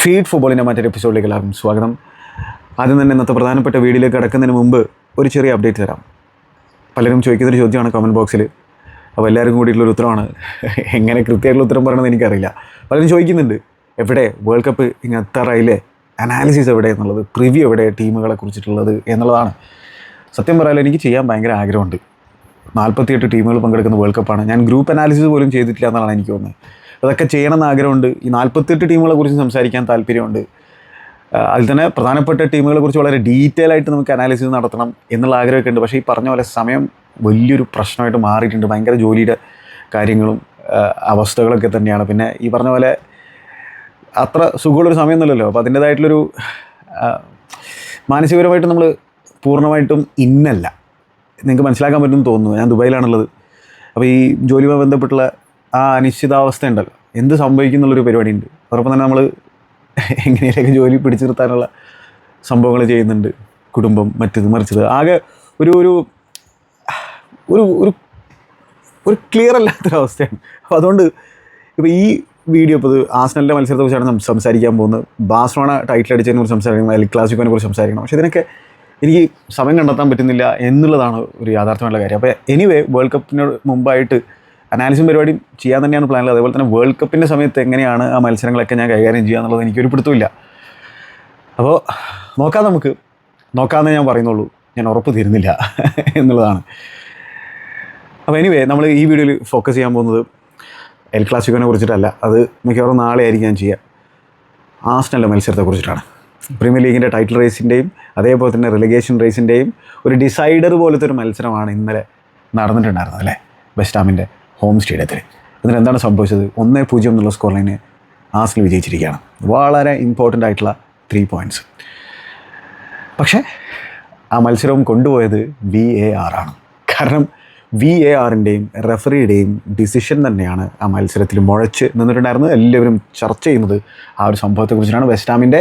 Street ഫുട്ബോളിൻ്റെ മറ്റൊരു എപ്പിസോഡിലേക്ക് എല്ലാവർക്കും സ്വാഗതം. ആദ്യം തന്നെ ഇന്നത്തെ പ്രധാനപ്പെട്ട വീഡിയോയിലേക്ക് കിടക്കുന്നതിന് മുമ്പ് ഒരു ചെറിയ അപ്ഡേറ്റ് തരാം. പലരും ചോദിക്കുന്നൊരു ചോദ്യമാണ് കമൻറ്റ് ബോക്സിൽ. അപ്പോൾ എല്ലാവർക്കും കൂടിയിട്ടുള്ളൊരു ഉത്തരമാണ്. എങ്ങനെ കൃത്യമായിട്ടുള്ള ഉത്തരം പറയണമെന്ന് എനിക്കറിയില്ല. പലരും ചോദിക്കുന്നുണ്ട്, എവിടെ വേൾഡ് കപ്പ് ഇങ്ങനെ എത്താറായില്ലേ, അനാലിസിസ് എവിടെ എന്നുള്ളത്, പ്രിവ്യൂ എവിടെ ടീമുകളെ കുറിച്ചിട്ടുള്ളത് എന്നുള്ളതാണ്. സത്യം പറയാലോ, എനിക്ക് ചെയ്യാൻ ഭയങ്കര ആഗ്രഹമുണ്ട്. 48 ടീമുകൾ പങ്കെടുക്കുന്ന വേൾഡ് കപ്പാണ്. ഞാൻ ഗ്രൂപ്പ് അനാലിസിസ് പോലും ചെയ്തിട്ടില്ല എന്നാണ് എനിക്ക് തോന്നുന്നത്. അതൊക്കെ ചെയ്യണമെന്ന് ആഗ്രഹമുണ്ട്. ഈ 48 ടീമുകളെ കുറിച്ച് സംസാരിക്കാൻ താല്പര്യമുണ്ട്. അതിൽ തന്നെ പ്രധാനപ്പെട്ട ടീമുകളെ കുറിച്ച് വളരെ ഡീറ്റെയിൽ ആയിട്ട് നമുക്ക് അനാലിസിസ് നടത്തണം എന്നുള്ള ആഗ്രഹമൊക്കെ ഉണ്ട്. പക്ഷേ ഈ പറഞ്ഞ പോലെ സമയം വലിയൊരു പ്രശ്നമായിട്ട് മാറിയിട്ടുണ്ട്. ഭയങ്കര ജോലിയുടെ കാര്യങ്ങളും അവസ്ഥകളൊക്കെ തന്നെയാണ്. പിന്നെ ഈ പറഞ്ഞ പോലെ അത്ര സുഖമുള്ളൊരു സമയമൊന്നുമല്ലല്ലോ. അപ്പോൾ അതിൻ്റേതായിട്ടുള്ളൊരു മാനസികപരമായിട്ട് നമ്മൾ പൂർണ്ണമായിട്ടും ഇന്നല്ല. നിങ്ങൾക്ക് മനസ്സിലാക്കാൻ പറ്റുമെന്ന് തോന്നുന്നു. ഞാൻ ദുബായിലാണുള്ളത്. അപ്പോൾ ഈ ജോലിയുമായി ബന്ധപ്പെട്ടുള്ള ആ അനിശ്ചിതാവസ്ഥ ഉണ്ടല്ലോ, എന്ത് സംഭവിക്കും എന്നുള്ളൊരു പരിപാടിയുണ്ട്. അതോടൊപ്പം തന്നെ നമ്മൾ എങ്ങനെയൊക്കെ ജോലി പിടിച്ചു നിർത്താനുള്ള സംഭവങ്ങൾ ചെയ്യുന്നുണ്ട്. കുടുംബം മറ്റത് മറിച്ചത് ആകെ ഒരു ഒരു ഒരു ഒരു ക്ലിയർ അല്ലാത്തൊരവസ്ഥയാണ്. അപ്പോൾ അതുകൊണ്ട് ഇപ്പോൾ ഈ വീഡിയോ ഇപ്പോൾ ആർസണലിൻ്റെ മത്സരത്തെക്കുറിച്ചാണ് സംസാരിക്കാൻ പോകുന്നത്. ബാഴ്സലോണ ടൈറ്റിൽ അടിച്ചതിനെ കുറിച്ച് സംസാരിക്കണം, എൽ ക്ലാസിക്കോനെ കുറിച്ച് സംസാരിക്കണം. പക്ഷേ ഇതിനൊക്കെ എനിക്ക് സമയം കണ്ടെത്താൻ പറ്റുന്നില്ല എന്നുള്ളതാണ് ഒരു യാഥാർത്ഥ്യമായിട്ടുള്ള കാര്യം. അപ്പോൾ എനിവേ വേൾഡ് കപ്പിന് മുമ്പായിട്ട് അനാലിസും പരിപാടിയും ചെയ്യാൻ തന്നെയാണ് പ്ലാനുള്ളത്. അതേപോലെ തന്നെ വേൾഡ് കപ്പിൻ്റെ സമയത്ത് എങ്ങനെയാണ് ആ മത്സരങ്ങളൊക്കെ ഞാൻ കൈകാര്യം ചെയ്യുക എന്നുള്ളത് എനിക്കൊരു പിടുത്തമില്ല. അപ്പോൾ നോക്കാമെന്നേ ഞാൻ പറയുന്നുള്ളൂ. ഞാൻ ഉറപ്പ് തരുന്നില്ല എന്നുള്ളതാണ്. അപ്പോൾ എനിവേ നമ്മൾ ഈ വീഡിയോയിൽ ഫോക്കസ് ചെയ്യാൻ പോകുന്നത് എൽ ക്ലാസിക്കോനെ കുറിച്ചിട്ടല്ല. അത് മിക്കവാറും നാളെ ആയിരിക്കും ഞാൻ ചെയ്യുക. ആർസണലിൻ്റെ മത്സരത്തെക്കുറിച്ചിട്ടാണ്. പ്രീമിയർ ലീഗിൻ്റെ ടൈറ്റിൽ റേസിൻ്റെയും അതേപോലെ തന്നെ റിലഗേഷൻ റേസിൻ്റെയും ഒരു ഡിസൈഡർ പോലത്തെ ഒരു മത്സരമാണ് ഇന്നലെ നടന്നിട്ടുണ്ടായിരുന്നത് അല്ലേ, വെസ്റ്റ് ഹാമിൻ്റെ ഹോം സ്റ്റേഡിയത്തിൽ. എന്നിട്ട് എന്താണ് സംഭവിച്ചത്? 1-0 എന്നുള്ള സ്കോർ ലൈന് ആർസണൽ വിജയിച്ചിരിക്കുകയാണ്. വളരെ ഇമ്പോർട്ടൻ്റ് ആയിട്ടുള്ള 3 പോയിൻറ്റ്സ്. പക്ഷേ ആ മത്സരവും കൊണ്ടുപോയത് VAR ആണ്. കാരണം VARൻ്റെയും റെഫറിയുടെയും ഡിസിഷൻ തന്നെയാണ് ആ മത്സരത്തിൽ മുഴച്ച് നിന്നിട്ടുണ്ടായിരുന്നത്. എല്ലാവരും ചർച്ച ചെയ്യുന്നത് ആ ഒരു സംഭവത്തെക്കുറിച്ചാണ്. വെസ്റ്റ് ഹാമിൻ്റെ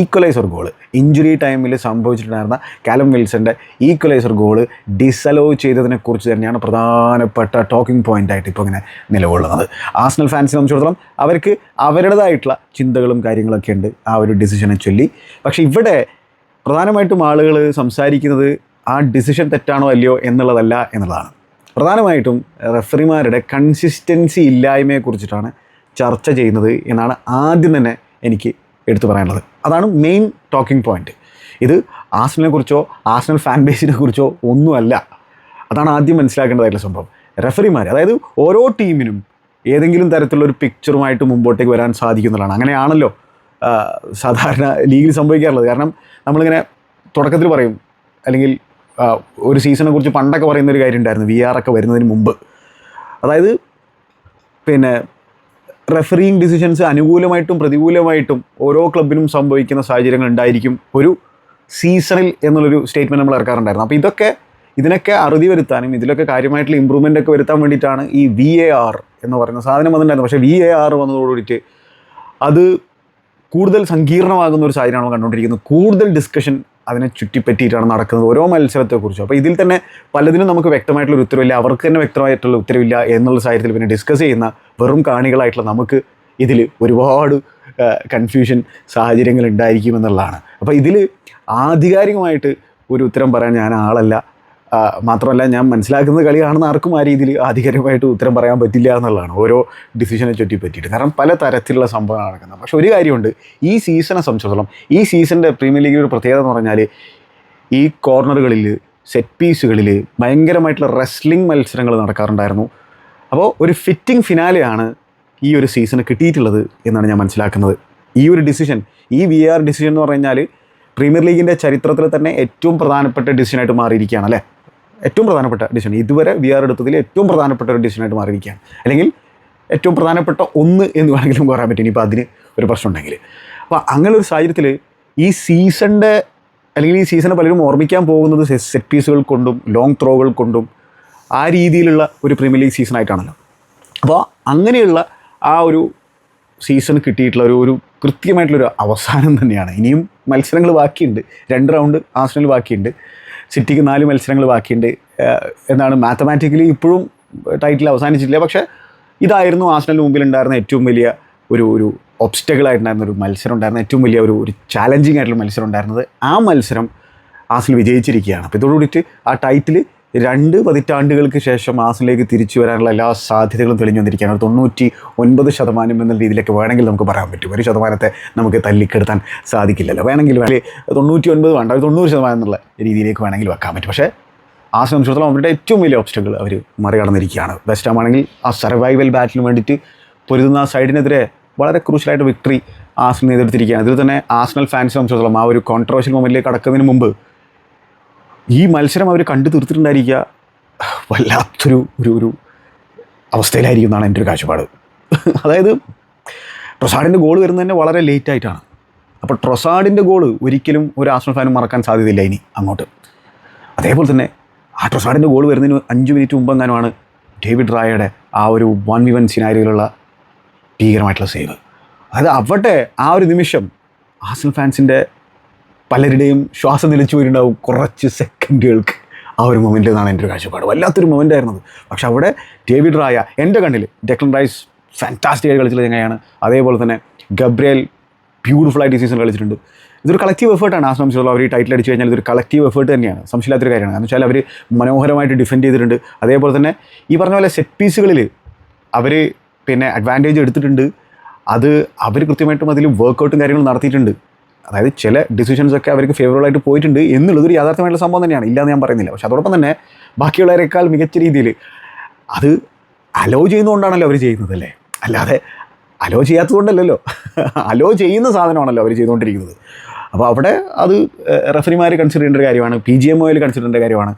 ഈക്വലൈസർ ഗോൾ, ഇഞ്ചുറി ടൈമിൽ സംഭവിച്ചിട്ടുണ്ടായിരുന്ന കാലം വിൽസൻ്റെ ഈക്വലൈസർ ഗോൾ ഡിസലോ ചെയ്തതിനെക്കുറിച്ച് തന്നെയാണ് പ്രധാനപ്പെട്ട ടോക്കിംഗ് പോയിൻ്റായിട്ട് ഇപ്പോൾ ഇങ്ങനെ നിലകൊള്ളുന്നത്. ആർസണൽ ഫാൻസിനെ സംബന്ധിച്ചിടത്തോളം അവർക്ക് അവരുടേതായിട്ടുള്ള ചിന്തകളും കാര്യങ്ങളൊക്കെ ഉണ്ട് ആ ഒരു ഡിസിഷനെ ചൊല്ലി. പക്ഷേ ഇവിടെ പ്രധാനമായിട്ടും ആളുകൾ സംസാരിക്കുന്നത് ആ ഡിസിഷൻ തെറ്റാണോ അല്ലയോ എന്നുള്ളതല്ല എന്നുള്ളതാണ്. പ്രധാനമായിട്ടും റെഫറിമാരുടെ കൺസിസ്റ്റൻസി ഇല്ലായ്മയെക്കുറിച്ചിട്ടാണ് ചർച്ച ചെയ്യുന്നത് എന്നാണ് ആദ്യം തന്നെ എനിക്ക് എടുത്തു പറയാനുള്ളത്. അതാണ് മെയിൻ ടോക്കിംഗ് പോയിൻറ്റ്. ഇത് ആർസണലിനെ കുറിച്ചോ ആർസണൽ ഫാൻ ബേസിനെ കുറിച്ചോ ഒന്നുമല്ല. അതാണ് ആദ്യം മനസ്സിലാക്കേണ്ടതായിട്ടുള്ള സംഭവം. റെഫറിമാർ, അതായത് ഓരോ ടീമിനും ഏതെങ്കിലും തരത്തിലുള്ളൊരു പിക്ചറുമായിട്ട് മുമ്പോട്ടേക്ക് വരാൻ സാധിക്കുന്നതാണ്. അങ്ങനെയാണല്ലോ സാധാരണ ലീഗിൽ സംഭവിക്കാറുള്ളത്. കാരണം നമ്മളിങ്ങനെ തുടക്കത്തിൽ പറയും, അല്ലെങ്കിൽ ഒരു സീസണെ കുറിച്ച് പണ്ടൊക്കെ പറയുന്നൊരു കാര്യം ഉണ്ടായിരുന്നു, VAR ഒക്കെ വരുന്നതിന് മുമ്പ്. അതായത് പിന്നെ റെഫറിങ് ഡിസിഷൻസ് അനുകൂലമായിട്ടും പ്രതികൂലമായിട്ടും ഓരോ ക്ലബിനും സംഭവിക്കുന്ന സാഹചര്യങ്ങൾ ഉണ്ടായിരിക്കും ഒരു സീസണിൽ എന്നുള്ളൊരു സ്റ്റേറ്റ്മെൻറ്റ് നമ്മൾ ഇറക്കാറുണ്ടായിരുന്നു. അപ്പോൾ ഇതിനൊക്കെ അറുതി വരുത്താനും ഇതിലൊക്കെ കാര്യമായിട്ടുള്ള ഇമ്പ്രൂവ്മെൻ്റ് ഒക്കെ വരുത്താൻ വേണ്ടിയിട്ടാണ് ഈ VAR എന്ന് പറയുന്ന സാധനം വന്നിട്ടുണ്ടായിരുന്നു. പക്ഷേ VAR വന്നതോടുകൂടിയിട്ട് അത് കൂടുതൽ സങ്കീർണമാകുന്ന ഒരു സാഹചര്യമാണ് നമ്മൾ കണ്ടുകൊണ്ടിരിക്കുന്നത്. കൂടുതൽ ഡിസ്കഷൻ അതിനെ ചുറ്റിപ്പറ്റിയിട്ടാണ് നടക്കുന്നത് ഓരോ മത്സരത്തെക്കുറിച്ചും. അപ്പോൾ ഇതിൽ തന്നെ പലതിനും നമുക്ക് വ്യക്തമായിട്ടുള്ളൊരു ഉത്തരവില്ല, അവർക്ക് തന്നെ വ്യക്തമായിട്ടുള്ള ഉത്തരവില്ല എന്നുള്ള സാഹചര്യത്തിൽ പിന്നെ ഡിസ്കസ് ചെയ്യുന്ന വെറും കാണികളായിട്ടുള്ള നമുക്ക് ഇതിൽ ഒരുപാട് കൺഫ്യൂഷൻ സാഹചര്യങ്ങൾ ഉണ്ടായിരിക്കുമെന്നുള്ളതാണ്. അപ്പോൾ ഇതിൽ ആധികാരികമായിട്ട് ഒരു ഉത്തരം പറയാൻ ഞാൻ ആളല്ല. മാത്രമല്ല, ഞാൻ മനസ്സിലാക്കുന്നത് കളി കാണുന്ന ആർക്കും ആ രീതിയിൽ ആധികാരികമായിട്ട് ഉത്തരം പറയാൻ പറ്റില്ല എന്നുള്ളതാണ് ഓരോ ഡിസിഷനെ ചുറ്റിപ്പറ്റിയിട്ട്. കാരണം പല തരത്തിലുള്ള സംഭവം നടക്കുന്നത്. പക്ഷേ ഒരു കാര്യമുണ്ട്, ഈ സീസണെ സംബന്ധിച്ചിടത്തോളം ഈ സീസണിൻ്റെ പ്രീമിയർ ലീഗിൽ ഒരു പ്രത്യേകത എന്ന് പറഞ്ഞാൽ ഈ കോർണറുകളിൽ, സെറ്റ് പീസുകളിൽ ഭയങ്കരമായിട്ടുള്ള റെസ്ലിംഗ് മത്സരങ്ങൾ നടക്കാറുണ്ടായിരുന്നു. അപ്പോൾ ഒരു ഫിറ്റിംഗ് ഫിനാലെയാണ് ഈ ഒരു സീസണ് കിട്ടിയിട്ടുള്ളത് എന്നാണ് ഞാൻ മനസ്സിലാക്കുന്നത്. ഈ ഒരു ഡിസിഷൻ, ഈ VAR ഡിസിഷൻ എന്ന് പറഞ്ഞാൽ പ്രീമിയർ ലീഗിൻ്റെ ചരിത്രത്തിൽ തന്നെ ഏറ്റവും പ്രധാനപ്പെട്ട ഡിസിഷനായിട്ട് മാറിയിരിക്കുകയാണ് അല്ലേ. ഏറ്റവും പ്രധാനപ്പെട്ട ഡിസിഷൻ, ഇതുവരെ VAR എടുത്തതിൽ ഏറ്റവും പ്രധാനപ്പെട്ട ഒരു ഡിസിഷനായിട്ട് മാറിയിരിക്കുകയാണ്. അല്ലെങ്കിൽ ഏറ്റവും പ്രധാനപ്പെട്ട ഒന്ന് എന്ന് വേണമെങ്കിലും പറയാൻ പറ്റും, ഇനിയിപ്പോൾ അതിന് ഒരു പ്രശ്നം ഉണ്ടെങ്കിൽ. അപ്പോൾ അങ്ങനെ ഒരു സാഹചര്യത്തിൽ ഈ സീസണിൻ്റെ അല്ലെങ്കിൽ ഈ സീസണെ പലരും ഓർമ്മിക്കാൻ പോകുന്നത് സെറ്റ് പീസുകൾ കൊണ്ടും ലോങ് ത്രോകൾ കൊണ്ടും ആ രീതിയിലുള്ള ഒരു പ്രീമിയർ ലീഗ് സീസണായിട്ടാണല്ലോ. അപ്പോൾ അങ്ങനെയുള്ള ആ ഒരു സീസൺ കിട്ടിയിട്ടുള്ള ഒരു കൃത്യമായിട്ടുള്ളൊരു അവസാനം തന്നെയാണ്. ഇനിയും മത്സരങ്ങൾ ബാക്കിയുണ്ട്. 2 റൗണ്ട് ആർസണൽ ബാക്കിയുണ്ട്, സിറ്റിക്ക് 4 മത്സരങ്ങൾ ബാക്കിയുണ്ട്. എന്താണ് മാത്തമാറ്റിക്കലി ഇപ്പോഴും ടൈറ്റിൽ അവസാനിച്ചിട്ടില്ല. പക്ഷേ ഇതായിരുന്നു ആർസണലിന് മുമ്പിൽ ഉണ്ടായിരുന്ന ഏറ്റവും വലിയ ഒരു ഒബ്സ്റ്റക്കിളായിട്ടുണ്ടായിരുന്ന ഒരു മത്സരം ഉണ്ടായിരുന്ന ഏറ്റവും വലിയ ഒരു ചാലഞ്ചിങ് ആയിട്ടുള്ള മത്സരം ഉണ്ടായിരുന്നത്. ആ മത്സരം ആർസനൽ വിജയിച്ചിരിക്കുകയാണ്. അപ്പോൾ ഇതോടുകൂടിയിട്ട് ആ ടൈറ്റിൽ 2 പതിറ്റാണ്ടുകൾക്ക് ശേഷം ആർസനലിലേക്ക് തിരിച്ചു വരാനുള്ള എല്ലാ സാധ്യതകളും തെളിഞ്ഞു വന്നിരിക്കുകയാണ്. 99% എന്ന രീതിയിലൊക്കെ വേണമെങ്കിൽ നമുക്ക് പറയാൻ പറ്റും. 1% നമുക്ക് തല്ലിക്കെടുത്താൻ സാധിക്കില്ലല്ലോ. വേണമെങ്കിൽ 99 വേണ്ട, 90% എന്നുള്ള രീതിയിലേക്ക് വേണമെങ്കിൽ വെക്കാൻ പറ്റും. പക്ഷേ ആർസനൽ സംബന്ധിച്ചിടത്തോളം അവരുടെ ഏറ്റവും വലിയ ഒബ്സ്റ്റക്കിൾ അവർ മറികടന്നിരിക്കുകയാണ്. വെസ്റ്റ് ഹാം ആണെങ്കിൽ ആ സർവൈവൽ ബാറ്റിന് വേണ്ടിയിട്ട് പൊരുതുന്ന സൈഡിനെതിരെ വളരെ ക്രൂഷ്യലായിട്ട് വിക്ടറി ആർസനൽ നേടിയെടുത്തിരിക്കുകയാണ്. ഇതിൽ തന്നെ ആർസനൽ ഫാൻസ് സംബന്ധിച്ചിടത്തോളം ആ ഒരു കോൺട്രവേഴ്ഷ്യൽ മൊമെൻറ്റിലേക്ക് കടക്കുന്നതിന് മുമ്പ് ഈ മത്സരം അവർ കണ്ടു തീർത്തിട്ടുണ്ടായിരിക്കുക വല്ലാത്തൊരു ഒരു അവസ്ഥയിലായിരിക്കും എന്നാണ് എൻ്റെ ഒരു കാഴ്ചപ്പാട്. അതായത് ട്രൊസാർഡിൻ്റെ ഗോൾ വരുന്നത് തന്നെ വളരെ ലേറ്റ് ആയിട്ടാണ്. അപ്പോൾ ട്രൊസാർഡിൻ്റെ ഗോൾ ഒരിക്കലും ഒരു ആർസനൽ ഫാനും മറക്കാൻ സാധ്യതയില്ല ഇനി അങ്ങോട്ട്. അതേപോലെ തന്നെ ആ ട്രൊസാർഡിൻ്റെ ഗോൾ വരുന്നതിന് 5 മിനിറ്റ് മുമ്പെങ്ങാനുമാണ് ഡേവിഡ് റായയുടെ ആ ഒരു 1v1 സിനാരിയോയിലുള്ള ഭീകരമായിട്ടുള്ള സേവ്. അതായത് അവിടെ ആ ഒരു നിമിഷം ആർസനൽ ഫാൻസിൻ്റെ പലരുടെയും ശ്വാസം നിലച്ചു പോയിട്ടുണ്ടാവും കുറച്ച് സെക്കൻഡുകൾക്ക്. ആ ഒരു മൊമെൻ്റ് എന്നാണ് എൻ്റെ ഒരു കാഴ്ചപ്പാട്. വല്ലാത്തൊരു മൊമെൻ്റ് ആയിരുന്നത്. പക്ഷെ അവിടെ ഡേവിഡ് റായ എൻ്റെ കണ്ണിൽ ഡെക്ലൻ റൈസ് ഫാൻറ്റാസ്റ്റിക് ആയിട്ട് കളിച്ചത് എങ്ങനെയാണ്, അതേപോലെ തന്നെ ഗബ്രിയേൽ ബ്യൂട്ടിഫുള്ളായിട്ട് ഈ സീസൺ കളിച്ചിട്ടുണ്ട്. ഇതൊരു കളക്റ്റീവ് എഫേർട്ടാണ്. ആ സംബന്ധിച്ചുള്ള അവർ ഈ ടൈറ്റിൽ അടിച്ചു കഴിഞ്ഞാൽ ഇതൊരു കളക്റ്റീവ് എഫേർട്ട് തന്നെയാണ്, സംശയമില്ലാത്തൊരു കാര്യമാണ്. കാരണം വെച്ചാൽ അവർ മനോഹരമായിട്ട് ഡിഫെൻഡ് ചെയ്തിട്ടുണ്ട്. അതേപോലെ തന്നെ ഈ പറഞ്ഞ പോലെ സെറ്റ് പീസുകളിൽ അവർ അഡ്വാൻറ്റേജ് എടുത്തിട്ടുണ്ട്. അത് അവർ കൃത്യമായിട്ടും അതിൽ വർക്കൗട്ടും കാര്യങ്ങളും നടത്തിയിട്ടുണ്ട്. അതായത് ചില ഡിസിഷൻസൊക്കെ അവർക്ക് ഫേവറബിളായിട്ട് പോയിട്ടുണ്ട് എന്നുള്ളതൊരു യാഥാർത്ഥ്യമായിട്ടുള്ള സംഭവം തന്നെയാണ്, ഇല്ലയെന്ന് ഞാൻ പറയുന്നില്ല. പക്ഷെ അതോടൊപ്പം തന്നെ ബാക്കിയുള്ളവരെക്കാൾ മികച്ച രീതിയിൽ അത് അലോ ചെയ്യുന്നതുകൊണ്ടാണല്ലോ അവർ ചെയ്യുന്നത്, അല്ലേ? അല്ലാതെ അലോ ചെയ്യാത്തതുകൊണ്ടല്ലല്ലോ. അലോ ചെയ്യുന്ന സാധനമാണല്ലോ അവർ ചെയ്തുകൊണ്ടിരിക്കുന്നത്. അപ്പോൾ അവിടെ അത് റെഫറിമാർ കൺസിഡർ ചെയ്യേണ്ട ഒരു കാര്യമാണ്, PGMOയിൽ കൺസിഡർ ചെയ്യേണ്ട കാര്യമാണ്.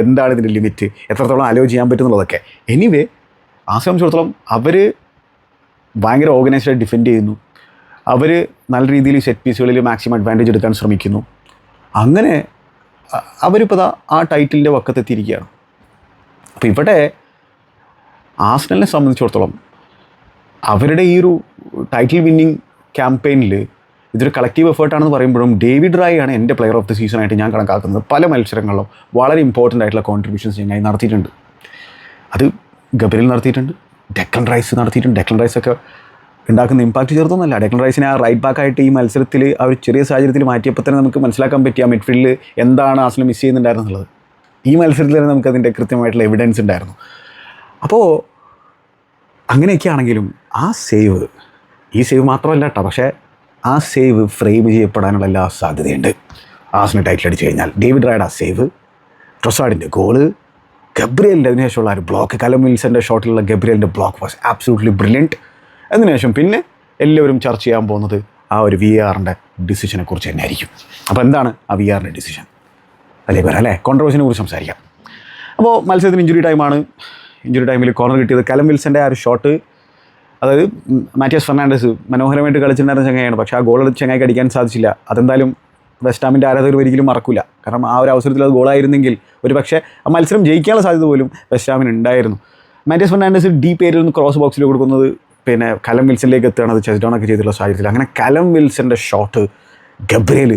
എന്താണ് ഇതിൻ്റെ ലിമിറ്റ്, എത്രത്തോളം അലോ ചെയ്യാൻ പറ്റുന്നുള്ളതൊക്കെ. എനിവേ ആ സംബന്ധിച്ചിടത്തോളം അവർ ഭയങ്കര ഓർഗനൈസ്ഡായിട്ട് ഡിഫെൻഡ് ചെയ്യുന്നു. അവർ നല്ല രീതിയിൽ സെറ്റ് പീസുകളിൽ മാക്സിമം അഡ്വാൻറ്റേജ് എടുക്കാൻ ശ്രമിക്കുന്നു. അങ്ങനെ അവരിപ്പോൾ ആ ടൈറ്റിലിൻ്റെ വക്കത്തെത്തിയിരിക്കുകയാണ്. അപ്പോൾ ഇവിടെ ആർസനലിനെ സംബന്ധിച്ചിടത്തോളം അവരുടെ ഈ ഒരു ടൈറ്റിൽ വിന്നിങ് ക്യാമ്പയിനിൽ ഇതൊരു കളക്റ്റീവ് എഫേർട്ടാണെന്ന് പറയുമ്പോഴും ഡേവിഡ് റായാണ് എൻ്റെ പ്ലെയർ ഓഫ് ദി സീസണായിട്ട് ഞാൻ കണക്കാക്കുന്നത്. പല മത്സരങ്ങളിലും വളരെ ഇമ്പോർട്ടൻ്റ് ആയിട്ടുള്ള കോൺട്രിബ്യൂഷൻസ് ഞങ്ങൾ നടത്തിയിട്ടുണ്ട്. അത് ഗബ്രിയേൽ നടത്തിയിട്ടുണ്ട്, ഡെക്ലൻ റൈസ് നടത്തിയിട്ടുണ്ട്. ഡെക്ലൻ റൈസൊക്കെ ഉണ്ടാക്കുന്ന ഇമ്പാക്റ്റ് ചെറുതൊന്നുമല്ല. ഡെക്ലൻ റൈസിനെ ആ റൈറ്റ് ബാക്കായിട്ട് ഈ മത്സരത്തിൽ ആ ഒരു ചെറിയ സാഹചര്യത്തിൽ മാറ്റിയപ്പോൾ തന്നെ നമുക്ക് മനസ്സിലാക്കാൻ പറ്റിയ ആ മിഡ്ഫീൽഡിൽ എന്താണ് ആർസനൽ മിസ് ചെയ്യുന്നുണ്ടായിരുന്നുള്ളത്. ഈ മത്സരത്തിൽ തന്നെ നമുക്കതിൻ്റെ കൃത്യമായിട്ടുള്ള എവിഡൻസ് ഉണ്ടായിരുന്നു. അപ്പോൾ അങ്ങനെയൊക്കെ ആണെങ്കിലും ആ സേവ്, ഈ സേവ് മാത്രമല്ല കേട്ടോ, പക്ഷേ ആ സേവ് ഫ്രെയിം ചെയ്യപ്പെടാനുള്ള എല്ലാ സാധ്യതയുണ്ട്. ആർസനൽ ടൈറ്റിൽ അടിച്ചു കഴിഞ്ഞാൽ ഡേവിഡ് റായുടെ ആ സേവ്, ട്രൊസാർഡിൻ്റെ ഗോള്, ഗബ്രിയേലിൻ്റെ അതിനുശേഷമുള്ള ഒരു ബ്ലോക്ക്, കലം വിൽസൻ്റെ ഷോട്ടിലുള്ള ഗബ്രിയേലിൻ്റെ ബ്ലോക്ക് വാസ് ആബ്സല്യൂട്ട്ലി ബ്രില്യൻറ്റ്. അതിനുശേഷം പിന്നെ എല്ലാവരും ചർച്ച ചെയ്യാൻ പോകുന്നത് ആ ഒരു VARൻ്റെ ഡിസിഷനെ കുറിച്ച് തന്നെ ആയിരിക്കും. അപ്പോൾ എന്താണ് ആ VARൻ്റെ ഡിസിഷൻ, അല്ലേ? കോൺട്രവേഴ്സിനെ കുറിച്ച് സംസാരിക്കാം. അപ്പോൾ മത്സരത്തിന് ഇഞ്ചുറി ടൈമാണ്. ഇഞ്ചുറി ടൈമിൽ കോർണർ കിട്ടിയത് കലം വിൽസൻ്റെ ആ ഒരു ഷോട്ട്, അതായത് മാറ്റിയാസ് ഫെർണാണ്ടസ് മനോഹരമായിട്ട് കളിച്ചിട്ടുണ്ടായിരുന്ന ചങ്ങായാണ്. പക്ഷേ ആ ഗോൾ ചങ്ങായിക്ക് അടിക്കാൻ സാധിച്ചില്ല. അതെന്തായാലും വെസ്റ്റ് ഹാമിൻ്റെ ആരാധകർ ഒരിക്കലും മറക്കില്ല. കാരണം ആ ഒരു അവസരത്തിൽ അത് ഗോളായിരുന്നെങ്കിൽ ഒരു പക്ഷേ ആ മത്സരം ജയിക്കാനുള്ള സാധ്യത പോലും വെസ്റ്റ് ഹാമിന് ഉണ്ടായിരുന്നു. മാറ്റിയാസ് ഫെർണാണ്ടസ് ഡീപ്പ് ഏരിയയിൽ നിന്ന് ക്രോസ് ബോക്സിൽ കൊടുക്കുന്നത് കലം വിൽസണിലേക്ക് എത്തുകയാണ്. അത് ചെസ് ഡൗണൊക്കെ ചെയ്തിട്ടുള്ള സാഹചര്യത്തിൽ അങ്ങനെ കലം വിൽസൻ്റെ ഷോട്ട് ഗബ്രിയേൽ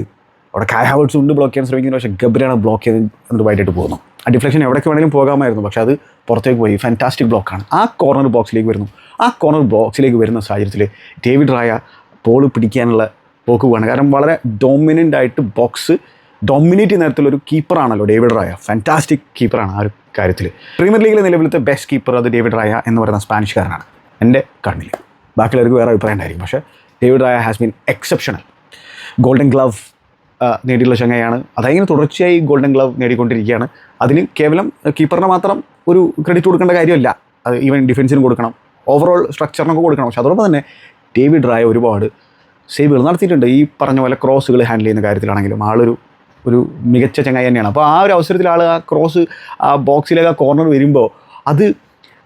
അവിടെ കായ് ഹാവർട്സ് ഉണ്ട് ബ്ലോക്ക് ചെയ്യാൻ ശ്രമിക്കുന്നത്. പക്ഷേ ഗബ്രിയാണ് ബ്ലോക്ക് ചെയ്ത് എന്നിട്ട് വൈകിട്ട് പോകുന്നു. ആ ഡിഫ്ലക്ഷൻ എവിടേക്ക് വേണമെങ്കിലും പോകാമായിരുന്നു, പക്ഷേ അത് പുറത്തേക്ക് പോയി. ഫാൻറ്റാസ്റ്റിക് ബ്ലോക്കാണ്. ആ കോർണർ ബോക്സിലേക്ക് വരുന്നു. ആ കോർണർ ബോക്സിലേക്ക് വരുന്ന സാഹചര്യത്തിൽ ഡേവിഡ് റായ ബോൾ പിടിക്കാനുള്ള പോക്ക് പോവാണ്. കാരണം വളരെ ഡോമിനൻ്റ് ആയിട്ട് ബോക്സ് ഡോമിനേറ്റ് ചെയ്യുന്ന തരത്തിലൊരു കീപ്പറാണല്ലോ ഡേവിഡ് റായ. ഫാൻറ്റാസ്റ്റിക് കീപ്പറാണ് ആ ഒരു കാര്യത്തിൽ. പ്രീമിയർ ലീഗിലെ നിലവിലത്തെ ബെസ്റ്റ് കീപ്പർ അത് ഡേവിഡ് റായ എന്ന് പറയുന്ന സ്പാനിഷ്കാരനാണ് എൻ്റെ കണ്ണിൽ. ബാക്കിയുള്ളവർക്ക് വേറെ അഭിപ്രായം ഉണ്ടായിരിക്കും, പക്ഷേ David Raya has been exceptional. Golden glove നേടിയുള്ള ചങ്ങയാണ്. അതങ്ങനെ തുടർച്ചയായി ഗോൾഡൻ ഗ്ലവ് നേടിക്കൊണ്ടിരിക്കുകയാണ്. അതിന് കേവലം കീപ്പറിന് മാത്രം ഒരു ക്രെഡിറ്റ് കൊടുക്കേണ്ട കാര്യമല്ല, അത് ഈവൻ ഡിഫൻസിനും കൊടുക്കണം, ഓവറോൾ സ്ട്രക്ചറിനൊക്കെ കൊടുക്കണം. പക്ഷേ അതോടൊപ്പം തന്നെ ഡേവിഡ് റായ ഒരുപാട് സേവുകൾ നടത്തിയിട്ടുണ്ട്. ഈ പറഞ്ഞ പോലെ ക്രോസുകൾ ഹാൻഡിൽ ചെയ്യുന്ന കാര്യത്തിലാണെങ്കിലും ഒരു മികച്ച ചങ്ങായി തന്നെയാണ്. അപ്പോൾ ആ ഒരു അവസരത്തിൽ ആൾ ആ ക്രോസ് ആ ബോക്സിലേക്ക് ആ കോർണർ വരുമ്പോൾ അത്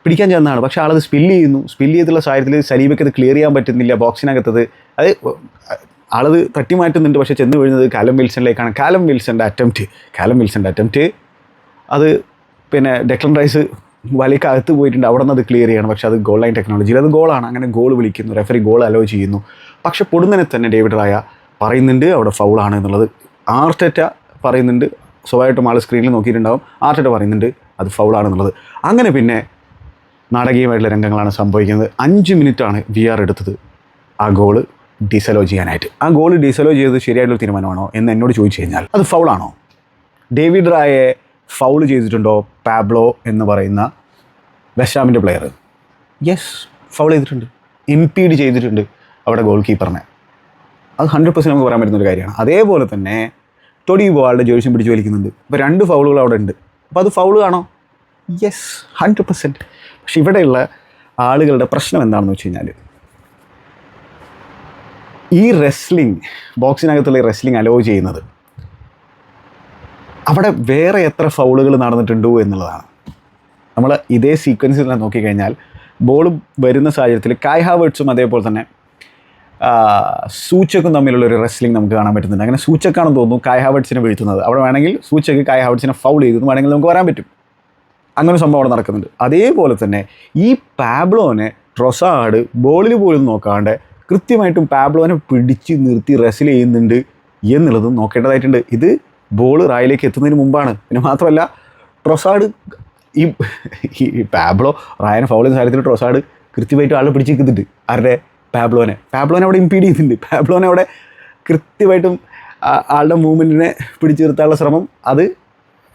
പിടിക്കാൻ ചെന്നതാണ്. പക്ഷേ ആളത് സ്പില്ല് ചെയ്തിട്ടുള്ള സാഹചര്യത്തിൽ സലീബയ്ക്ക് അത് ക്ലിയർ ചെയ്യാൻ പറ്റുന്നില്ല. ബോക്സിനകത്തത് അത് ആളത് തട്ടി മാറ്റുന്നുണ്ട്, പക്ഷേ ചെന്ന് വീഴുന്നത് കാലം വിൽസണിലേക്കാണ്. കാലം വിൽസൻ്റെ അറ്റംപ്റ്റ് അത് ഡെക്ലൻ റൈസ് വലയ്ക്കകത്ത് പോയിട്ടുണ്ട്. അവിടെ നിന്ന് അത് ക്ലിയർ ചെയ്യണം. പക്ഷേ അത് ഗോൾ ലൈൻ ടെക്നോളജിയിൽ അത് ഗോളാണ്. അങ്ങനെ ഗോൾ വിളിക്കുന്നു, റെഫറി ഗോൾ അലോ ചെയ്യുന്നു. പക്ഷേ പൊടുന്നതിനെ തന്നെ ഡേവിഡ് റായ പറയുന്നുണ്ട് അവിടെ ഫൗളാണ് എന്നുള്ളത്. ആർട്ടറ്റ പറയുന്നുണ്ട്, സ്വാഭാവികമായിട്ടും ആൾ സ്ക്രീനിൽ നോക്കിയിട്ടുണ്ടാവും. ആർട്ടറ്റ പറയുന്നുണ്ട് അത് ഫൗളാണെന്നുള്ളത്. അങ്ങനെ പിന്നെ നാടകീയമായിട്ടുള്ള രംഗങ്ങളാണ് സംഭവിക്കുന്നത്. 5 മിനിറ്റാണ് VAR എടുത്തത്. ആ ഗോള് ഡിസലോ ചെയ്യാനായിട്ട്. ആ ഗോൾ ഡിസലോ ചെയ്തത് ശരിയായിട്ടുള്ള തീരുമാനമാണോ എന്ന് എന്നോട് ചോദിച്ചു കഴിഞ്ഞാൽ അത് ഫൗളാണോ? ഡേവിഡ് റായെ ഫൗൾ ചെയ്തിട്ടുണ്ടോ പാബ്ലോ എന്ന് പറയുന്ന വെസ്റ്റ് ഹാമിൻ്റെ പ്ലെയർ? യെസ്, ഫൗൾ ചെയ്തിട്ടുണ്ട്, ഇംപീഡ് ചെയ്തിട്ടുണ്ട് അവിടെ ഗോൾ കീപ്പറിനെ. അത് 100% നമുക്ക് പറയാൻ പറ്റുന്നൊരു കാര്യമാണ്. അതേപോലെ തന്നെ ടൊഡീബോ ആളുടെ ജോലിയും പിടിച്ച് വലിക്കുന്നുണ്ട്. ഇപ്പോൾ 2 ഫൗളുകൾ അവിടെ ഉണ്ട്. അപ്പോൾ അത് ഫൗൾ ആണോ? യെസ്, 100%. പക്ഷെ ഇവിടെയുള്ള ആളുകളുടെ പ്രശ്നം എന്താണെന്ന് വെച്ച് കഴിഞ്ഞാൽ, ഈ റെസ്ലിംഗ്, ബോക്സിനകത്തുള്ള റെസ്ലിംഗ് അലോ ചെയ്യുന്നത് അവിടെ വേറെ എത്ര ഫൗളുകൾ നടന്നിട്ടുണ്ടോ എന്നുള്ളതാണ്. നമ്മൾ ഇതേ സീക്വൻസിൽ തന്നെ നോക്കിക്കഴിഞ്ഞാൽ ബോൾ വരുന്ന സാഹചര്യത്തിൽ കായ് ഹാവേർട്സും അതേപോലെ തന്നെ സൂച്ചക്കും തമ്മിലുള്ളൊരു റെസ്ലിംഗ് നമുക്ക് കാണാൻ പറ്റുന്നുണ്ട്. അങ്ങനെ സൂച്ചക്കാണെന്ന് തോന്നുന്നു കായ് ഹാവേർട്സിനെ വീഴ്ത്തുന്നത്. അവിടെ വേണമെങ്കിൽ സൂച്ചക്ക് കായ് ഹാവേർട്സിനെ ഫൗൾ ചെയ്തു വേണമെങ്കിൽ നമുക്ക് വരാൻ പറ്റും. അങ്ങനെ ഒരു സംഭവം അവിടെ നടക്കുന്നുണ്ട്. അതേപോലെ തന്നെ ഈ പാബ്ലോനെ ട്രൊസാർഡ് ബോളിൽ പോലും നോക്കാണ്ട് കൃത്യമായിട്ടും പാബ്ലോനെ പിടിച്ച് നിർത്തി റെസ്ൽ ചെയ്യുന്നുണ്ട് എന്നുള്ളതും നോക്കേണ്ടതായിട്ടുണ്ട്. ഇത് ബോൾ റായിലേക്ക് എത്തുന്നതിന് മുമ്പാണ്. പിന്നെ മാത്രമല്ല ട്രൊസാർഡ് ഈ പാബ്ലോ റായനെ ഫൗൾ ചെയ്യുന്ന കാര്യത്തിൽ ട്രൊസാർഡ് കൃത്യമായിട്ട് ആളെ പിടിച്ച് നിൽക്കുന്നുണ്ട്. ആരുടെ? പാബ്ലോനെ അവിടെ ഇംപീഡ് ചെയ്യുന്നുണ്ട്. പാബ്ലോനെ അവിടെ കൃത്യമായിട്ടും ആളുടെ മൂവ്മെൻറ്റിനെ പിടിച്ചു നിർത്താനുള്ള ശ്രമം അത്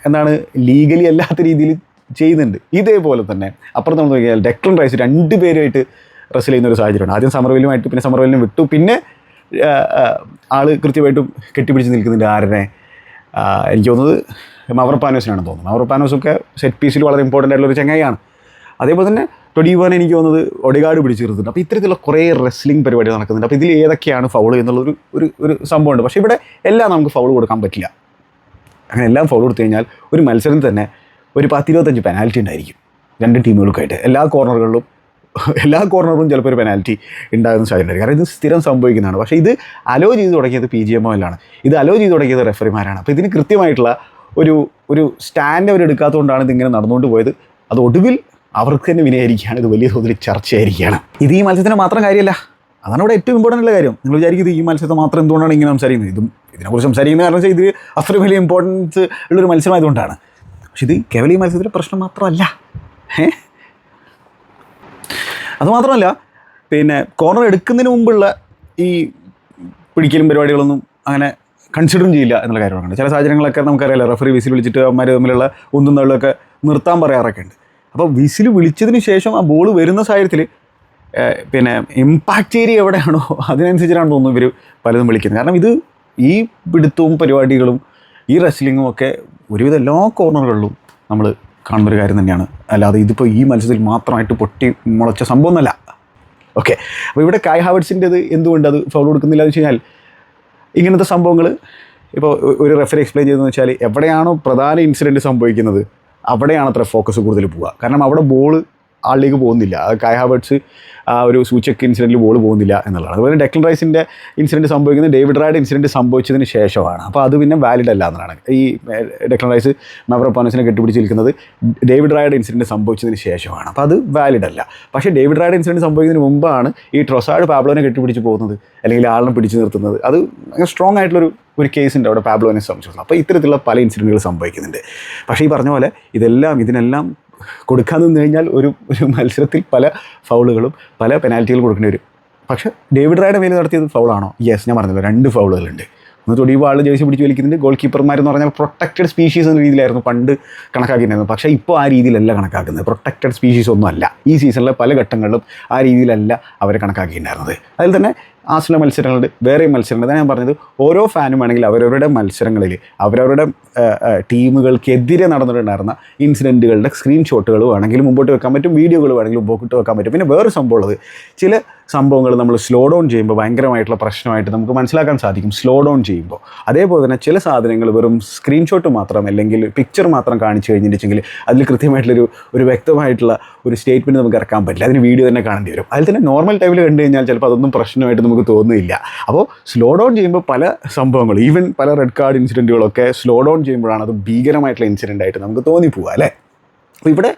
എന്താണ് ലീഗലി അല്ലാത്ത രീതിയിൽ ചെയ്യുന്നുണ്ട്. ഇതേപോലെ തന്നെ അപ്പുറത്ത് നമ്മൾ നോക്കിയാൽ ഡെക്ലൻ റൈസ് 2 പേരുമായിട്ട് റെസ്ൽ ചെയ്യുന്ന ഒരു സാഹചര്യമാണ്. ആദ്യം സമർവെല്ലുമായിട്ട്, പിന്നെ സമർവെല്ലിനെ വിട്ടു, പിന്നെ ആൾ കൃത്യമായിട്ടും കെട്ടിപ്പിടിച്ച് നിൽക്കുന്നുണ്ട്. ആരനെ? എനിക്ക് തോന്നുന്നത് മവറോപാനോസിനാണെന്ന് തോന്നുന്നു. മവറോപാനോസൊക്കെ സെറ്റ് പീസിൽ വളരെ ഇമ്പോർട്ടൻ്റ് ആയിട്ടുള്ളൊരു ചങ്ങായിയാണ്. അതേപോലെ തന്നെ ടൊഡീബോനെ എനിക്ക് തോന്നുന്നത് ഒഡെഗാർഡ് പിടിച്ച് നിർത്തുന്നുണ്ട്. അപ്പോൾ ഇത്തരത്തിലുള്ള കുറേ റെസ്ലിംഗ് പരിപാടി നടക്കുന്നുണ്ട്. അപ്പോൾ ഇതിൽ ഏതൊക്കെയാണ് ഫൗൾ എന്നുള്ളൊരു ഒരു സംഭവമുണ്ട്. പക്ഷേ ഇവിടെ എല്ലാം നമുക്ക് ഫൗൾ കൊടുക്കാൻ പറ്റില്ല. അങ്ങനെ എല്ലാം ഫൗൾ കൊടുത്തു കഴിഞ്ഞാൽ ഒരു മത്സരത്തിൽ തന്നെ ഒരു 10-25 പെനാൽറ്റി ഉണ്ടായിരിക്കും 2 ടീമുകൾക്കായിട്ട്. എല്ലാ കോർണറും ചിലപ്പോൾ ഒരു പെനാൽറ്റി ഉണ്ടാകുന്ന സാഹചര്യം. കാരണം ഇത് സ്ഥിരം സംഭവിക്കുന്നതാണ്. പക്ഷേ ഇത് അലോ ചെയ്ത് തുടങ്ങിയത് PGMOലാണ്. ഇത് അലോ ചെയ്ത് തുടങ്ങിയത് റെഫറിമാരാണ്. അപ്പോൾ ഇതിന് കൃത്യമായിട്ടുള്ള ഒരു സ്റ്റാൻഡ് അവർ എടുക്കാത്തതുകൊണ്ടാണ് ഇതിങ്ങനെ നടന്നുകൊണ്ട് പോയത്. അത് ഒടുവിൽ അവർക്ക് തന്നെ വിനയായിരിക്കുകയാണ്. ഇത് വലിയ തോതിൽ ചർച്ചയായിരിക്കുകയാണ്. ഇത് ഈ മത്സരത്തിന് മാത്രം കാര്യമല്ല. അതാണ് ഇവിടെ ഏറ്റവും ഇമ്പോർട്ടൻ്റ് ഉള്ള കാര്യം. നിങ്ങൾ വിചാരിക്കുന്നത് ഈ മത്സരത്തെ മാത്രം എന്തുകൊണ്ടാണ് ഇങ്ങനെ സംസാരിക്കുന്നത്? ഇതിനെക്കുറിച്ച് സംസാരിക്കുന്ന കാരണം വെച്ചാൽ ഇത് അത്രയും വലിയ ഇമ്പോർട്ടൻസ് ഉള്ളൊരു മത്സരമായതുകൊണ്ടാണ്. പക്ഷെ ഇത് കേവലം ഈ മത്സരത്തിലെ പ്രശ്നം മാത്രമല്ല. അതുമാത്രമല്ല, പിന്നെ കോർണർ എടുക്കുന്നതിന് മുമ്പുള്ള ഈ പിടിക്കലും പരിപാടികളൊന്നും അങ്ങനെ കൺസിഡറും ചെയ്യില്ല എന്നുള്ള കാര്യമാണ്. ചില സാഹചര്യങ്ങളൊക്കെ നമുക്കറിയാലോ, റെഫറി വിസിൽ വിളിച്ചിട്ട് അവന്മാർ തമ്മിലുള്ള ഉന്തും തള്ളുമൊക്കെ നിർത്താൻ പറയാറൊക്കെ ഉണ്ട്. അപ്പോൾ വിസിൽ വിളിച്ചതിന് ശേഷം ആ ബോൾ വരുന്ന സാഹചര്യത്തിൽ പിന്നെ ഇമ്പാക്റ്റ് ഏരിയ എവിടെയാണോ അതിനനുസരിച്ചിട്ടാണ് തോന്നുന്നു ഇവർ പലതും വിളിക്കുന്നത്. കാരണം ഇത് ഈ പിടുത്തവും പരിപാടികളും ഈ റെസ്ലിങ്ങും ഒക്കെ ഒരുവിധ എല്ലാ കോർണറുകളിലും നമ്മൾ കാണുന്നൊരു കാര്യം തന്നെയാണ്. അല്ലാതെ ഇതിപ്പോൾ ഈ മത്സരത്തിൽ മാത്രമായിട്ട് പൊട്ടി മുളച്ച സംഭവമൊന്നുമല്ല. ഓക്കെ, അപ്പോൾ ഇവിടെ കായ് ഹാവേർട്സിൻ്റെത് എന്തുകൊണ്ട് അത് ഫൗൾ കൊടുക്കുന്നില്ല എന്ന് വെച്ച് കഴിഞ്ഞാൽ, ഇങ്ങനത്തെ സംഭവങ്ങൾ ഇപ്പോൾ ഒരു റെഫറി എക്സ്പ്ലെയിൻ ചെയ്തതെന്ന് വെച്ചാൽ എവിടെയാണോ പ്രധാന ഇൻസിഡൻറ്റ് സംഭവിക്കുന്നത് അവിടെയാണ് അത്ര ഫോക്കസ് കൂടുതൽ പോവുക. കാരണം അവിടെ ബോൾ ആളിലേക്ക് പോകുന്നില്ല. കായ് ഹാവേർട്സ് ആ ഒരു സൂചക്ക് ഇൻസിഡൻറ്റിൽ ബോൾ പോകുന്നില്ല എന്നുള്ളതാണ്. അതുപോലെ ഡെക്ലൻ റൈസിൻ്റെ ഇൻസിഡൻറ്റ് സംഭവിക്കുന്നത് ഡേവിഡ് റായുടെ ഇൻസിഡൻറ്റ് സംഭവിച്ചതിന് ശേഷമാണ്. അപ്പോൾ അത് പിന്നെ വാലിഡ് അല്ല എന്നാണ്. ഈ ഡെക്ലൻ റൈസ് മവറോപാനോസിനെ കെട്ടിപ്പിടിച്ച് നിൽക്കുന്നത് ഡേവിഡ് റായുടെ ഇൻസിഡൻറ്റ് സംഭവിച്ചതിന് ശേഷമാണ്. അപ്പോൾ അത് വാലിഡ് അല്ല. പക്ഷേ ഡേവിഡ് റായുടെ ഇൻസിഡൻറ്റ് സംഭവിക്കുന്നതിന് മുമ്പാണ് ഈ ട്രൊസാർഡ് പാബ്ലോനെ കെട്ടിപ്പിടിച്ച് പോകുന്നത് അല്ലെങ്കിൽ ആളിനെ പിടിച്ച് നിർത്തുന്നത്. അത് സ്ട്രോങ് ആയിട്ടുള്ളൊരു കേസുണ്ട് അവിടെ പാബ്ലോനെ സംബന്ധിച്ചിടത്തോളം. അപ്പോൾ ഇത്തരത്തിലുള്ള പല ഇൻസിഡൻറ്റുകൾ സംഭവിക്കുന്നുണ്ട്. പക്ഷേ ഈ പറഞ്ഞ പോലെ ഇതിനെല്ലാം കൊടുക്കാൻ നിന്ന് കഴിഞ്ഞാൽ ഒരു മത്സരത്തിൽ പല ഫൗളുകളും പല പെനാൽറ്റികളും കൊടുക്കേണ്ടി വരും. പക്ഷേ ഡേവിഡ് റായുടെ മേൽ നടത്തിയത് ഫൗളാണോ? യെസ്, ഞാൻ പറഞ്ഞല്ലോ 2 ഫൗളുകളുണ്ട്. ഒന്ന് തൊടിയുമ്പോൾ ആൾ ജേഴ്സി പിടിച്ച് വലിക്കുന്നുണ്ട്. ഗോൾ കീപ്പർമാരെന്ന് പറഞ്ഞാൽ പ്രൊട്ടക്റ്റഡ് സ്പീഷീസ് എന്ന രീതിയിലായിരുന്നു പണ്ട് കണക്കാക്കിയിരുന്നത്. പക്ഷേ ഇപ്പോൾ ആ രീതിയിലല്ല കണക്കാക്കുന്നത്. പ്രൊട്ടക്റ്റഡ് സ്പീഷീസ് ഒന്നും അല്ല. ഈ സീസണിലെ പല ഘട്ടങ്ങളിലും ആ രീതിയിലല്ല അവർ കണക്കാക്കിയിട്ടുണ്ടായിരുന്നത്. അതിൽ തന്നെ ആസ്ട്രേലിയ മത്സരങ്ങളുണ്ട്, വേറെ മത്സരങ്ങൾ. അതാണ് ഞാൻ പറഞ്ഞത്, ഓരോ ഫാനും വേണമെങ്കിൽ അവരവരുടെ മത്സരങ്ങളിൽ അവരവരുടെ ടീമുകൾക്കെതിരെ നടന്നിട്ടുണ്ടായിരുന്ന ഇൻസിഡൻറ്റുകളുടെ സ്ക്രീൻഷോട്ടുകൾ വേണമെങ്കിൽ മുമ്പോട്ട് വെക്കാൻ പറ്റും, വീഡിയോകൾ വേണമെങ്കിൽ മുമ്പോട്ട് വെക്കാൻ പറ്റും. പിന്നെ വേറെ സംഭവം ഉള്ളത്, ചില സംഭവങ്ങൾ നമ്മൾ സ്ലോ ഡൗൺ ചെയ്യുമ്പോൾ ഭയങ്കരമായിട്ടുള്ള പ്രശ്നമായിട്ട് നമുക്ക് മനസ്സിലാക്കാൻ സാധിക്കും സ്ലോ ഡൗൺ ചെയ്യുമ്പോൾ. അതേപോലെ തന്നെ ചില സാധനങ്ങൾ വെറും സ്ക്രീൻഷോട്ട് മാത്രം അല്ലെങ്കിൽ പിക്ചർ മാത്രം കാണിച്ചു കഴിഞ്ഞിട്ടുണ്ടെങ്കിൽ അതിൽ കൃത്യമായിട്ടുള്ളൊരു വ്യക്തമായിട്ടുള്ള ഒരു സ്റ്റേറ്റ്മെൻറ്റ് നമുക്ക് ഇറക്കാൻ പറ്റില്ല. അതിന് വീഡിയോ തന്നെ കാണേണ്ടി വരും. അതിൽ തന്നെ നോർമൽ ടൈമിൽ കണ്ടു കഴിഞ്ഞാൽ ചിലപ്പോൾ അതൊന്നും പ്രശ്നമായിട്ട് നമുക്ക് തോന്നുന്നില്ല. അപ്പോൾ സ്ലോ ഡൗൺ ചെയ്യുമ്പോൾ പല സംഭവങ്ങൾ, ഈവൻ പല റെഡ് കാർഡ് ഇൻസിഡൻറ്റുകളൊക്കെ സ്ലോ ഡൗൺ ചെയ്യുമ്പോഴാണ് അത് ഭീകരമായിട്ടുള്ള ഇൻസിഡൻ്റ് ആയിട്ട് നമുക്ക് തോന്നിപ്പോവുക അല്ലേ. അപ്പോൾ ഇവിടെ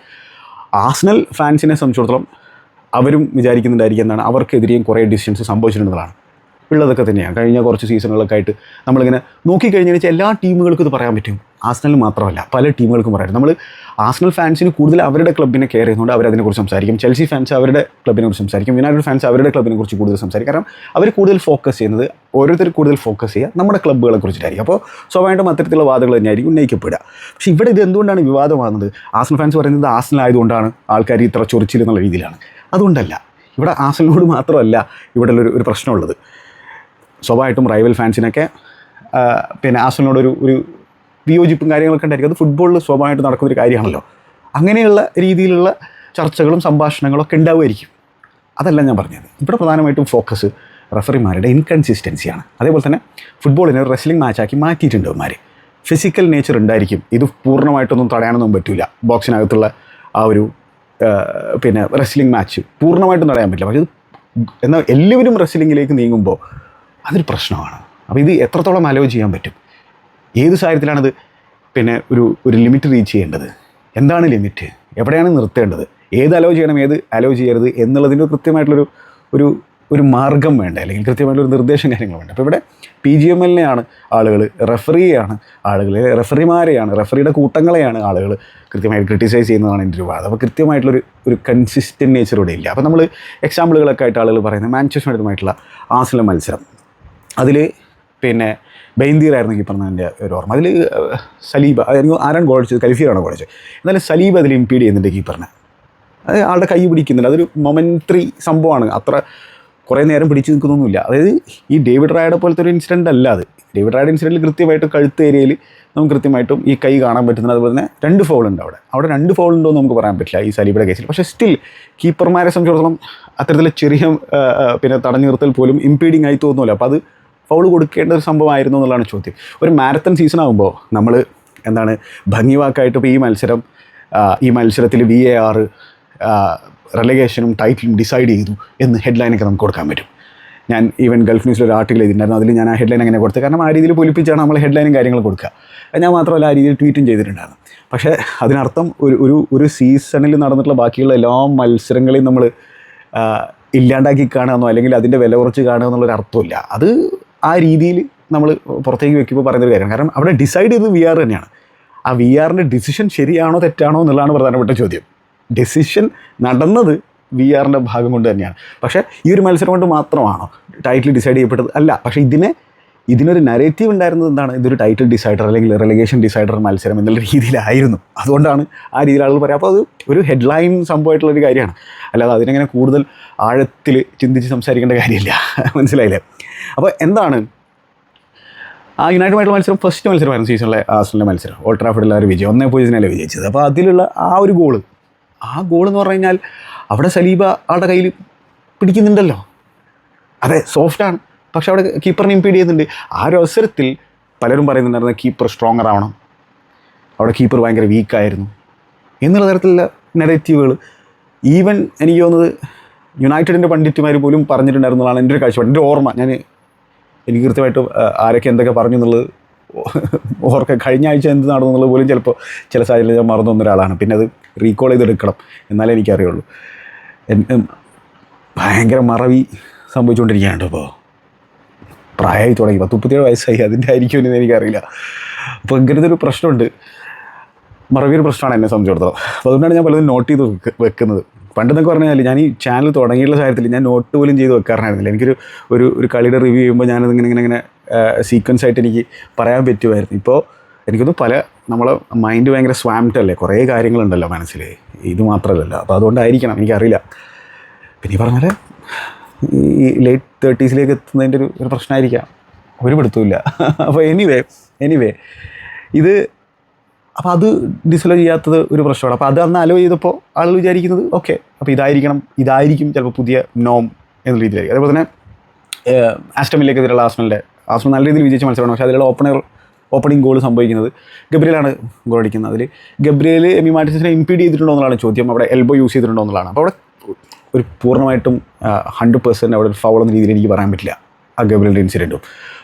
ആർസണൽ ഫാൻസിനെ സംബന്ധിച്ചിടത്തോളം അവരും വിചാരിക്കുന്നുണ്ടായിരിക്കും എന്താണ്, അവർക്കെതിരെയും കുറേ ഡിസിഷൻസ് സംഭവിച്ചിട്ടുള്ളതാണ്. ഉള്ളതൊക്കെ തന്നെയാണ്. കഴിഞ്ഞ കുറച്ച് സീസണുകളൊക്കെ ആയിട്ട് നമ്മളിങ്ങനെ നോക്കിക്കഴിഞ്ഞാൽ വെച്ചാൽ എല്ലാ ടീമുകൾക്കും ഇത് പറയാൻ പറ്റും. ആർസണൽ മാത്രമല്ല, പല ടീമുകൾക്കും പറയാം. നമ്മൾ ആർസണൽ ഫാൻസിന് കൂടുതൽ അവരുടെ ക്ലബിനെ കെയർ ചെയ്യുന്നുണ്ട്, അവരതിനെക്കുറിച്ച് സംസാരിക്കും. ചെൽസി ഫാൻസ് അവരുടെ ക്ലബിനെ കുറിച്ച് സംസാരിക്കും. യുണൈറ്റഡ് ഫാൻസ് അവരുടെ ക്ലബിനെ കുറിച്ച് കൂടുതൽ സംസാരിക്കും. കാരണം അവർ കൂടുതൽ ഫോക്കസ് ചെയ്യുന്നത്, ഓരോരുത്തർ കൂടുതൽ ഫോക്കസ് ചെയ്യുക നമ്മുടെ ക്ലബ്ബുകളെ കുറിച്ചിട്ടായിരിക്കും. അപ്പോൾ സ്വാഭാവികമായിട്ടും അത്തരത്തിലുള്ള വാദങ്ങൾ തന്നെയായിരിക്കും ഉന്നയിക്കപ്പെടുക. പക്ഷേ ഇവിടെ ഇത് എന്തുകൊണ്ടാണ് വിവാദമാകുന്നത്? ആർസണൽ ഫാൻസ് പറയുന്നത് ആർസണൽ ആയതുകൊണ്ടാണ് ആൾക്കാർ ഇത്ര ചൊറിച്ചിൽ എന്നുള്ള രീതിയിലാണ്. അതുകൊണ്ടല്ല. ഇവിടെ ആർസണലിനോട് മാത്രമല്ല ഇവിടെ ഒരു പ്രശ്നമുള്ളത്. സ്വാഭാവികമായിട്ടും റൈവൽ ഫാൻസിനൊക്കെ പിന്നെ ആർസണലിനോട് ഒരു വിയോജിപ്പും കാര്യങ്ങളൊക്കെ ഉണ്ടായിരിക്കും. അത് ഫുട്ബോളിൽ സ്വാഭാവികമായിട്ട് നടക്കുന്നൊരു കാര്യമാണല്ലോ. അങ്ങനെയുള്ള രീതിയിലുള്ള ചർച്ചകളും സംഭാഷണങ്ങളൊക്കെ ഉണ്ടാവുമായിരിക്കും. അതല്ല ഞാൻ പറഞ്ഞത്. ഇവിടെ പ്രധാനമായിട്ടും ഫോക്കസ് റഫറിമാരുടെ ഇൻകൺസിസ്റ്റൻസിയാണ്. അതേപോലെ തന്നെ ഫുട്ബോളിനെ റെസ്ലിംഗ് മാച്ചാക്കി മാറ്റിയിട്ടുണ്ട് അവന്മാർ. ഫിസിക്കൽ നേച്ചർ ഉണ്ടായിരിക്കും. ഇത് പൂർണ്ണമായിട്ടൊന്നും തടയാനൊന്നും പറ്റില്ല. ബോക്സിനകത്തുള്ള ആ ഒരു പിന്നെ റെസ്ലിംഗ് മാച്ച് പൂർണ്ണമായിട്ടും തടയാൻ പറ്റില്ല. പക്ഷേ എന്നാൽ എല്ലാവരും റെസ്ലിങ്ങിലേക്ക് നീങ്ങുമ്പോൾ അതൊരു പ്രശ്നമാണ്. അപ്പോൾ ഇത് എത്രത്തോളം അലോ ചെയ്യാൻ പറ്റും? ഏത് സാഹചര്യത്തിലാണിത് പിന്നെ ഒരു ലിമിറ്റ് റീച്ച് ചെയ്യേണ്ടത്? എന്താണ് ലിമിറ്റ്? എവിടെയാണ് നിർത്തേണ്ടത്? ഏത് അലോ ചെയ്യണം, ഏത് അലോ ചെയ്യരുത് എന്നുള്ളതിൻ്റെ കൃത്യമായിട്ടുള്ളൊരു ഒരു ഒരു മാർഗം വേണ്ട, അല്ലെങ്കിൽ കൃത്യമായിട്ടുള്ളൊരു നിർദ്ദേശം കാര്യങ്ങൾ വേണ്ട. അപ്പോൾ ഇവിടെ PGML-നെയാണ് ആളുകൾ, റെഫറിയെയാണ് ആളുകൾ, റെഫറിമാരെയാണ്, റെഫറിയുടെ കൂട്ടങ്ങളെയാണ് ആളുകൾ കൃത്യമായിട്ട് ക്രിട്ടിസൈസ് ചെയ്യുന്നതാണ് എൻ്റെ ഒരു വാദം. അപ്പോൾ കൃത്യമായിട്ടുള്ളൊരു കൺസിസ്റ്റൻറ്റ് നേച്ചർ ഇവിടെ ഇല്ല. അപ്പോൾ നമ്മൾ എക്സാമ്പിളുകളൊക്കെ ആയിട്ട് ആളുകൾ പറയുന്നത് മാഞ്ചസ്റ്റർ യുണൈറ്റഡുമായിട്ടുള്ള ആർസണൽ മത്സരം, അതിൽ പിന്നെ ബെയിൻദീറായിരുന്നു കീപ്പറിൻ്റെ ഒരു ഓർമ്മ. അതിൽ സലീബ, അതായത് ആരാണ് ഗോൾ അടിച്ചത്? കലിഫിയറാണ് ഗോൾ അടിച്ചത്. എന്നാലും സലീബ് അതിൽ ഇംപീഡ് ചെയ്യുന്നുണ്ട് കീപ്പറിനെ. അത് ആളുടെ കൈ പിടിക്കുന്നുണ്ട്. അതൊരു മൊമെൻ്ററി സംഭവമാണ്. അത്ര കുറേ നേരം പിടിച്ച് നിൽക്കുന്നൊന്നുമില്ല. അതായത് ഈ ഡേവിഡ് റായയുടെ പോലത്തെ ഒരു ഇൻസിഡൻ്റ് അല്ല അത്. ഡേവിഡ് റായയുടെ ഇൻസിഡൻറ്റിൽ കൃത്യമായിട്ടും കഴുത്ത് ഏരിയയിൽ നമുക്ക് കൃത്യമായിട്ടും ഈ കൈ കാണാൻ പറ്റുന്നത്. അതുപോലെ തന്നെ 2 ഫൗൾ ഉണ്ട് അവിടെ 2 ഫൗൾ ഉണ്ടോ എന്ന് നമുക്ക് പറയാൻ പറ്റില്ല ഈ സലീബയുടെ കേസിൽ. പക്ഷേ സ്റ്റിൽ കീപ്പർമാരെ സംബന്ധിച്ചിടത്തോളം അത്തരത്തിലെ ചെറിയ പിന്നെ തടഞ്ഞു നിർത്തൽ പോലും ഇംപീഡിങ് ആയി തോന്നുന്നില്ല. അപ്പോൾ അത് ഫൗൾ കൊടുക്കേണ്ട ഒരു സംഭവമായിരുന്നു എന്നുള്ളതാണ് ചോദ്യം. ഒരു മാരത്തൺ സീസൺ ആകുമ്പോൾ നമ്മൾ എന്താണ് ഭംഗിവാക്കായിട്ട് ഇപ്പോൾ ഈ മത്സരത്തിൽ VAR റെലഗേഷനും ടൈറ്റിലും ഡിസൈഡ് ചെയ്തു എന്ന് ഹെഡ്ലൈനൊക്കെ നമുക്ക് കൊടുക്കാൻ പറ്റും. ഞാൻ ഈവൻ ഗൾഫ് ന്യൂസിലൊരു ആർട്ടിക്കിൾ എഴുതിയിട്ടുണ്ടായിരുന്നു. അതിൽ ഞാൻ ആ ഹെഡ്ലൈൻ അങ്ങനെ കൊടുത്തത്. കാരണം ആ രീതിയിൽ പൊലിപ്പിച്ചാണ് നമ്മൾ ഹെഡ്ലൈനും കാര്യങ്ങളും കൊടുക്കുക. ഞാൻ മാത്രമല്ല ആ രീതിയിൽ ട്വീറ്റും ചെയ്തിട്ടുണ്ടായിരുന്നു. പക്ഷേ അതിനർത്ഥം ഒരു സീസണിൽ നടന്നിട്ടുള്ള ബാക്കിയുള്ള എല്ലാ മത്സരങ്ങളെയും നമ്മൾ ഇല്ലാണ്ടാക്കി കാണുകയെന്നോ അല്ലെങ്കിൽ അതിൻ്റെ വില കുറച്ച് കാണുക എന്നുള്ളൊരു അർത്ഥമില്ല. അത് ആ രീതിയിൽ നമ്മൾ പുറത്തേക്ക് വെക്കുമ്പോൾ പറയുന്നൊരു കാര്യമാണ്. കാരണം അവിടെ ഡിസൈഡ് ചെയ്തത് VR തന്നെയാണ്. ആ VRൻ്റെ ഡിസിഷൻ ശരിയാണോ തെറ്റാണോ എന്നുള്ളതാണ് പ്രധാനപ്പെട്ട ചോദ്യം. ഡിസിഷൻ നടന്നത് VRൻ്റെ ഭാഗം കൊണ്ട് തന്നെയാണ്. പക്ഷേ ഈ ഒരു മത്സരം കൊണ്ട് മാത്രമാണോ ടൈറ്റിൽ ഡിസൈഡ് ചെയ്യപ്പെട്ടത്? അല്ല. പക്ഷേ ഇതിനൊരു നരേറ്റീവ് ഉണ്ടായിരുന്നത് എന്താണ്? ഇതൊരു ടൈറ്റിൽ ഡിസൈഡർ അല്ലെങ്കിൽ റെലഗേഷൻ ഡിസൈഡർ മത്സരം എന്നുള്ള രീതിയിലായിരുന്നു. അതുകൊണ്ടാണ് ആ രീതിയിൽ ആളുകൾ പറയാം. അപ്പോൾ അത് ഒരു ഹെഡ്ലൈൻ സംഭവമായിട്ടുള്ളൊരു കാര്യമാണ്. അല്ലാതെ അതിനെങ്ങനെ കൂടുതൽ ആഴത്തിൽ ചിന്തിച്ച് സംസാരിക്കേണ്ട കാര്യമില്ല. മനസ്സിലായില്ലേ? അപ്പോൾ എന്താണ് ആ യുണൈറ്റഡുമായിട്ടുള്ള മത്സരം? ഫസ്റ്റ് മത്സരമായിരുന്നു സീസണിലെ ആർസണലിൻ്റെ മത്സരം. ഓൾഡ് ട്രാഫോർഡിലെ ഒരു വിജയം 1-0 വിജയിച്ചത്. അപ്പോൾ അതിലുള്ള ആ ഒരു ഗോൾ എന്ന് പറഞ്ഞു കഴിഞ്ഞാൽ അവിടെ സലീബ ആളുടെ കയ്യിൽ പിടിക്കുന്നുണ്ടല്ലോ. അതെ, സോഫ്റ്റാണ്. പക്ഷെ അവിടെ കീപ്പറിനെ ഇംപീഡ് ചെയ്യുന്നുണ്ട്. ആ ഒരു അവസരത്തിൽ പലരും പറയുന്നുണ്ടായിരുന്നു കീപ്പർ സ്ട്രോങ്ങർ ആവണം, അവിടെ കീപ്പർ ഭയങ്കര വീക്കായിരുന്നു എന്നുള്ള തരത്തിലുള്ള നെഗറ്റീവുകൾ ഈവൻ എനിക്ക് തോന്നുന്നത് യുണൈറ്റഡിൻ്റെ പണ്ഡിറ്റുമാർ പോലും പറഞ്ഞിട്ടുണ്ടായിരുന്നതാണ് എൻ്റെ ഒരു കാഴ്ചപ്പാട്, എൻ്റെ ഓർമ്മ. എനിക്ക് കൃത്യമായിട്ട് ആരൊക്കെ എന്തൊക്കെ പറഞ്ഞു എന്നുള്ളത് കഴിഞ്ഞ ആഴ്ച എന്ത് നടന്നു എന്നുള്ളത് പോലും ചിലപ്പോൾ ചില സാഹചര്യത്തിൽ ഞാൻ മറന്നു ഒരാളാണ്. പിന്നെ അത് റീകോൾ ചെയ്തെടുക്കണം, എന്നാലേ എനിക്കറിയുള്ളൂ. ഭയങ്കര മറവി സംഭവിച്ചുകൊണ്ടിരിക്കുകയാണ് ഇപ്പോൾ. പ്രായമായി തുടങ്ങി, 37 വയസ്സായി. അതിൻ്റെ ആയിരിക്കുമെന്ന് എനിക്കറിയില്ല. അപ്പോൾ ഇങ്ങനത്തെ ഒരു പ്രശ്നമുണ്ട്. മറവിയൊരു പ്രശ്നമാണ് എന്നെ സംബന്ധിച്ചിടത്തോളം. അപ്പോൾ അതുകൊണ്ടാണ് ഞാൻ പലതും നോട്ട് ചെയ്ത് വെക്കുന്നത്. പണ്ടെന്നൊക്കെ പറഞ്ഞാൽ ഞാൻ ഈ ചാനൽ തുടങ്ങിയുള്ള കാര്യത്തിൽ ഞാൻ നോട്ട് പോലും ചെയ്ത് വെക്കാറുണ്ടായിരുന്നില്ല. എനിക്കൊരു ഒരു കളിയുടെ റിവ്യൂ ചെയ്യുമ്പോൾ ഞാനത് ഇങ്ങനെ സീക്വൻസ് ആയിട്ട് എനിക്ക് പറയാൻ പറ്റുമായിരുന്നു. ഇപ്പോൾ എനിക്കൊന്ന് നമ്മളെ മൈൻഡ് ഭയങ്കര സ്വാംപ്ഡ് അല്ലേ, കുറേ കാര്യങ്ങളുണ്ടല്ലോ മനസ്സിൽ, ഇത് മാത്രമല്ലല്ലോ. അപ്പോൾ അതുകൊണ്ടായിരിക്കണം, എനിക്കറിയില്ല. പിന്നെ ഈ പറഞ്ഞാൽ ഈ ലേറ്റ് 30s എത്തുന്നതിൻ്റെ ഒരു പ്രശ്നമായിരിക്കാം, ഒരു പിടുത്തമില്ല. അപ്പോൾ എനിവേ ഇത് അപ്പോൾ അത് ഡിസലോ ചെയ്യാത്തത് ഒരു പ്രശ്നമാണ്. അപ്പോൾ അത് അന്ന് അലോ ചെയ്തപ്പോൾ ആളുകൾ വിചാരിക്കുന്നത് ഓക്കെ, അപ്പോൾ ഇതായിരിക്കും ചിലപ്പോൾ പുതിയ നോം എന്ന രീതിയിലായിരിക്കും. അതേപോലെ തന്നെ ആസ്റ്റൺ വില്ലയ്ക്കെതിരെയുള്ള ആർസണൽ നല്ല രീതിയിൽ വിജയിച്ച മത്സരമാണ്. പക്ഷേ അതിലുള്ള ഓപ്പണിംഗ് ഗോൾ സംഭവിക്കുന്നത് ഗബ്രിയലാണ് ഗോൾ അടിക്കുന്നത്. അതിൽ ഗബ്രിയേൽ എമി മാർട്ടിനസിനെ ഇംപീഡ് ചെയ്തിട്ടുണ്ടോ എന്നുള്ളതാണ് ചോദ്യം. അവിടെ എൽബോ യൂസ് ചെയ്തിട്ടുണ്ടോ എന്നുള്ളതാണ്. അപ്പോൾ അവിടെ ഒരു പൂർണ്ണമായിട്ടും 100% അവിടെ ഒരു ഫൗൾ എന്ന രീതിയിൽ എനിക്ക് പറയാൻ പറ്റില്ല ആ ഗബ്രിയലിൻ്റെ ഇൻസിഡൻറ്റും.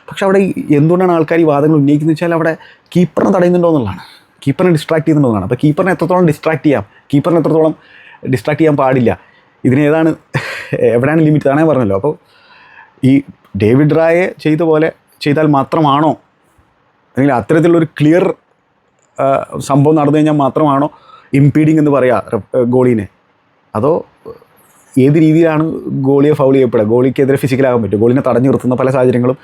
പക്ഷേ അവിടെ എന്തുകൊണ്ടാണ് ആൾക്കാർ ഈ വാദങ്ങൾ ഉന്നയിക്കുന്നത് വെച്ചാൽ അവിടെ കീപ്പറിനെ തടയുന്നുണ്ടോ എന്നുള്ളതാണ്, കീപ്പറിനെ ഡിസ്ട്രാക്ട് ചെയ്യുന്നുണ്ടെന്നാണ്. അപ്പോൾ കീപ്പറിനെ എത്രത്തോളം ഡിസ്ട്രാക്ട് ചെയ്യാൻ പാടില്ല, എവിടെയാണ് ലിമിറ്റ്, താനേ പറഞ്ഞല്ലോ. അപ്പോൾ ഈ ഡേവിഡ് റായെ ചെയ്ത പോലെ ചെയ്താൽ മാത്രമാണോ, അല്ലെങ്കിൽ അത്തരത്തിലുള്ളൊരു ക്ലിയർ സംഭവം നടന്നു കഴിഞ്ഞാൽ മാത്രമാണോ ഇംപീഡിങ് എന്ന് പറയുക ഗോളീനെ, അതോ ഏത് രീതിയിലാണ് ഗോളിയെ ഫൗൾ ചെയ്യപ്പെടുക, ഗോളിക്കെതിരെ ഫിസിക്കലാകാൻ പറ്റും, ഗോളിനെ തടഞ്ഞു നിർത്തുന്ന പല സാഹചര്യങ്ങളും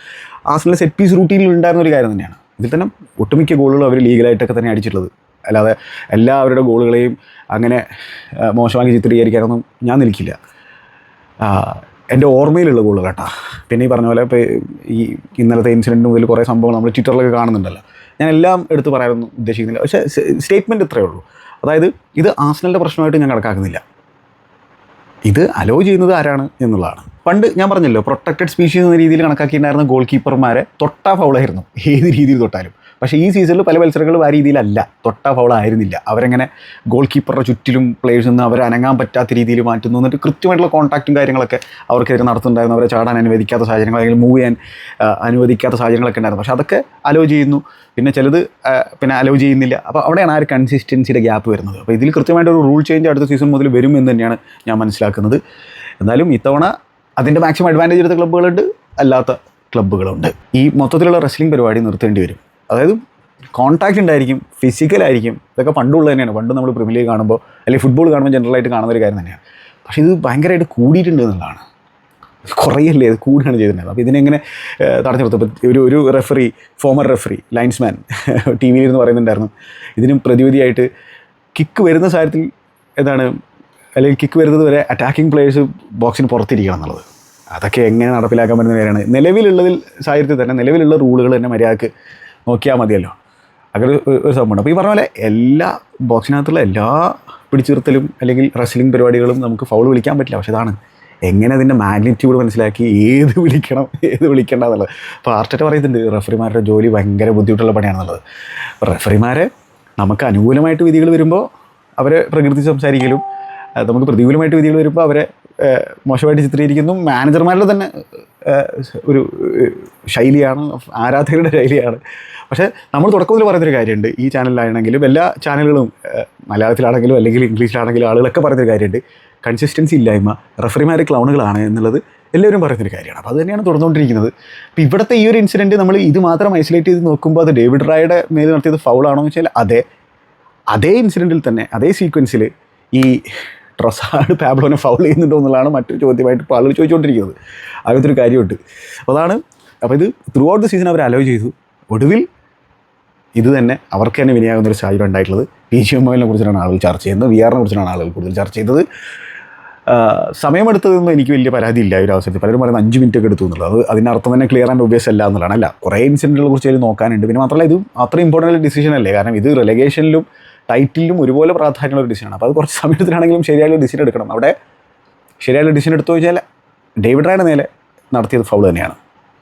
ആർസണൽ സെറ്റ് പീസ് റൂട്ടീനിൽ ഉണ്ടായിരുന്ന ഒരു കാര്യം തന്നെയാണ്. ഇതിൽ തന്നെ ഒട്ടുമിക്ക ഗോളുകളും അവർ ലീഗലായിട്ടൊക്കെ തന്നെ അടിച്ചിട്ടുള്ളത്. അല്ലാതെ എല്ലാവരുടെ ഗോളുകളെയും അങ്ങനെ മോശമാക്കി ചിത്രീകരിക്കാനൊന്നും ഞാൻ നിൽക്കില്ല. എൻ്റെ ഓർമ്മയിലുള്ള ഗോളുകൾ കേട്ടോ. പിന്നെ ഈ പറഞ്ഞ പോലെ ഇപ്പോൾ ഈ ഇന്നലത്തെ ഇൻസിഡൻറ്റ് മുതൽ കുറേ സംഭവങ്ങൾ നമ്മൾ ട്വിറ്ററിലൊക്കെ കാണുന്നുണ്ടല്ലോ. ഞാൻ എല്ലാം എടുത്ത് പറയാനൊന്നും ഉദ്ദേശിക്കുന്നില്ല, പക്ഷേ സ്റ്റേറ്റ്മെൻറ്റ് ഇത്രയേ ഉള്ളൂ. അതായത് ഇത് ആർസണലിൻ്റെ പ്രശ്നമായിട്ട് ഞാൻ കണക്കാക്കുന്നില്ല. ഇത് അലോ ചെയ്യുന്നത് ആരാണ് എന്നുള്ളതാണ്. പണ്ട് ഞാൻ പറഞ്ഞല്ലോ, പ്രൊട്ടക്റ്റഡ് സ്പീഷീസ് എന്ന രീതിയിൽ കണക്കാക്കിയിട്ടുണ്ടായിരുന്ന ഗോൾ കീപ്പർമാരെ തൊട്ടാ ഫൗളായിരുന്നു, ഏത് രീതിയിൽ തൊട്ടാലും. പക്ഷേ ഈ സീസണിൽ പല മത്സരങ്ങളും ആ രീതിയിലല്ല, തൊട്ടാ ഫൗളായിരുന്നില്ല. അവരെങ്ങനെ ഗോൾ കീപ്പറുടെ ചുറ്റിലും പ്ലേയേഴ്സിൽ നിന്ന് അവരെ അനങ്ങാൻ പറ്റാത്ത രീതിയിൽ മാറ്റുന്നു, എന്നിട്ട് കൃത്യമായിട്ടുള്ള കോൺടാക്റ്റും കാര്യങ്ങളൊക്കെ അവർക്കെതിരെ നടത്തുന്നുണ്ടായിരുന്നു. അവരെ ചാടാൻ അനുവദിക്കാത്ത സാഹചര്യങ്ങൾ, അല്ലെങ്കിൽ മൂവ് ചെയ്യാൻ അനുവദിക്കാത്ത സാഹചര്യങ്ങളൊക്കെ ഉണ്ടായിരുന്നു. പക്ഷേ അതൊക്കെ അലോ ചെയ്യുന്നു, പിന്നെ ചിലത് പിന്നെ അലോ ചെയ്യുന്നില്ല. അപ്പോൾ അവിടെയാണ് ആ ഒരു കൺസിസ്റ്റൻസിയുടെ ഗ്യാപ്പ് വരുന്നത്. അപ്പോൾ ഇതിൽ കൃത്യമായിട്ടൊരു റൂൾ ചേഞ്ച് അടുത്ത സീസൺ മുതൽ വരും എന്ന് തന്നെയാണ് ഞാൻ മനസ്സിലാക്കുന്നത്. എന്നാലും ഇത്തവണ അതിൻ്റെ മാക്സിമം അഡ്വാൻറ്റേജ് എടുത്ത ക്ലബ്ബുകളുണ്ട്, അല്ലാത്ത ക്ലബ്ബുകളുണ്ട്. ഈ മൊത്തത്തിലുള്ള റെസ്ലിംഗ് പരിപാടി നിർത്തേണ്ടി വരും. അതായത് കോൺടാക്റ്റ് ഉണ്ടായിരിക്കും, ഫിസിക്കലായിരിക്കും. ഇതൊക്കെ പണ്ടുള്ളത് തന്നെയാണ്. പണ്ട് നമ്മൾ പ്രീമിയർ ലീഗ് കാണുമ്പോൾ അല്ലെങ്കിൽ ഫുട്ബോൾ കാണുമ്പോൾ ജനറലായിട്ട് കാണുന്ന ഒരു കാര്യം തന്നെയാണ്. പക്ഷേ ഇത് ഭയങ്കരമായിട്ട് കൂടിയിട്ടുണ്ട് എന്നുള്ളതാണ്. കുറേയല്ലേ, അത് കൂടുകയാണ് ചെയ്തിട്ടുണ്ടായത്. അപ്പോൾ ഇതിനെങ്ങനെ തടഞ്ഞു നിർത്തും? ഒരു referee, former referee, linesman T വിയിലിരുന്ന് പറയുന്നുണ്ടായിരുന്നു, ഇതിനും പ്രതിവിധിയായിട്ട് കിക്ക് വരുന്ന സാഹചര്യത്തിൽ എന്താണ്, അല്ലെങ്കിൽ കിക്ക് വരുന്നത് വരെ അറ്റാക്കിംഗ് പ്ലേയേഴ്സ് ബോക്സിന് പുറത്തിരിക്കണം എന്നുള്ളത്. അതൊക്കെ എങ്ങനെ നടപ്പിലാക്കാൻ പറ്റുന്ന കാര്യമാണ്. നിലവിലുള്ളതിൽ സാഹചര്യത്തിൽ തന്നെ നിലവിലുള്ള റൂളുകൾ തന്നെ മര്യാദക്ക് നോക്കിയാൽ മതിയല്ലോ. അങ്ങനെ ഒരു സംഭവമുണ്ട്. അപ്പോൾ ഈ പറഞ്ഞ പോലെ എല്ലാ ബോക്സിനകത്തുള്ള എല്ലാ പിടിച്ചിർത്തലും അല്ലെങ്കിൽ റെസ്ലിംഗ് പരിപാടികളും നമുക്ക് ഫൗൾ വിളിക്കാൻ പറ്റില്ല. പക്ഷേ അതാണ് എങ്ങനെ അതിൻ്റെ മാഗ്നിറ്റ്യൂഡ് മനസ്സിലാക്കി ഏത് വിളിക്കണം ഏത് വിളിക്കേണ്ട എന്നുള്ളത്. അപ്പോൾ ആർട്ടറ്റ പറയുന്നുണ്ട് റെഫറിമാരുടെ ജോലി ഭയങ്കര ബുദ്ധിമുട്ടുള്ള പണിയാണെന്നുള്ളത്. അപ്പോൾ റെഫറിമാരെ നമുക്ക് അനുകൂലമായിട്ട് വിധികൾ വരുമ്പോൾ അവരെ പ്രകൃതിച്ച് സംസാരിക്കലും, നമുക്ക് പ്രതികൂലമായിട്ട് വിധികൾ വരുമ്പോൾ അവരെ മോശമായിട്ട് ചിത്രീകരിക്കുന്നു. മാനേജർമാരുടെ തന്നെ ഒരു ശൈലിയാണ്, ആരാധകരുടെ ശൈലിയാണ്. പക്ഷേ നമ്മൾ തുടക്കത്തിൽ പറയുന്നൊരു കാര്യമുണ്ട്, ഈ ചാനലിലാണെങ്കിലും എല്ലാ ചാനലുകളും മലയാളത്തിലാണെങ്കിലും അല്ലെങ്കിൽ ഇംഗ്ലീഷിലാണെങ്കിലും ആളുകളൊക്കെ പറയുന്നൊരു കാര്യമുണ്ട്, കൺസിസ്റ്റൻസി ഇല്ലായ്മ, റെഫറിമാർ ക്ലൗണുകളാണ് എന്നുള്ളത് എല്ലാവരും പറയുന്നൊരു കാര്യമാണ്. അപ്പോൾ അത് തന്നെയാണ് തുടർന്നുകൊണ്ടിരിക്കുന്നത്. അപ്പോൾ ഇവിടുത്തെ ഈ ഒരു ഇൻസിഡൻറ്റ് നമ്മൾ ഇത് മാത്രം ഐസൊലേറ്റ് ചെയ്ത് നോക്കുമ്പോൾ അത് ഡേവിഡ് റായുടെ മേൽ നടത്തിയത് ഫൗളാണോ എന്ന് വെച്ചാൽ അതേ ഇൻസിഡൻറ്റിൽ തന്നെ അതേ സീക്വൻസിൽ ഈ ട്രൊസാർഡ് പാബ്ലോനെ ഫൗൾ ചെയ്യുന്നുണ്ടോ എന്നുള്ളതാണ് മറ്റൊരു ചോദ്യമായിട്ട് ഇപ്പോൾ ആളുകൾ ചോദിച്ചുകൊണ്ടിരിക്കുന്നത്. അങ്ങനത്തെ ഒരു കാര്യമുണ്ട്. അപ്പോൾ ഇത് ത്രൂ ഔട്ട് ദ സീസൺ അവർ അലോ ചെയ്തു. ഒടുവിൽ ഇത് തന്നെ അവർക്ക് തന്നെ വിനയാകുന്നൊരു സാഹചര്യം ഉണ്ടായിട്ടുള്ളത്. PGMOL കുറിച്ചിട്ടാണ് ആളുകൾ ചർച്ച ചെയ്യുന്നത്, VR കുറിച്ചിട്ടാണ് ആളുകൾ കൂടുതൽ ചർച്ച ചെയ്തത്. സമയമെടുത്തതൊന്നും എനിക്ക് വലിയ പരാതിയില്ല ഈ ഒരു അവസരത്തിൽ. പലരും പറയുന്നത് 5 മിനിറ്റ് ഒക്കെ എടുത്തു എന്നുള്ളത്. അതിനർത്ഥം തന്നെ ക്ലിയർ ആൻഡ് ഒബ്വിയസ് അല്ല എന്നുള്ളതാണ്. അല്ല, കുറേ ഇൻസിഡൻറ്റുകളെ കുറിച്ച് അതിൽ നോക്കാനുണ്ട്. പിന്നെ മാത്രമല്ല ഇത് അത്ര ഇമ്പോർട്ടൻ്റ് ഡിസിഷൻ അല്ലേ, കാരണം ഇത് റെലഗേഷനിലും ടൈറ്റിലും ഒരുപോലെ പ്രാധാന്യമുള്ള ഒരു ഡിസിഷനാണ്. അപ്പോൾ അത് കുറച്ച് സമയത്തിനാണെങ്കിലും ശരിയായുള്ള ഡിസിഷൻ എടുക്കണം. അവിടെ ശരിയായുള്ള ഡിസിഷൻ എടുത്തു വെച്ചാൽ ഡേവിഡ് റായുടെ നേരെ നടത്തിയത് ഫൗൾ തന്നെയാണ്.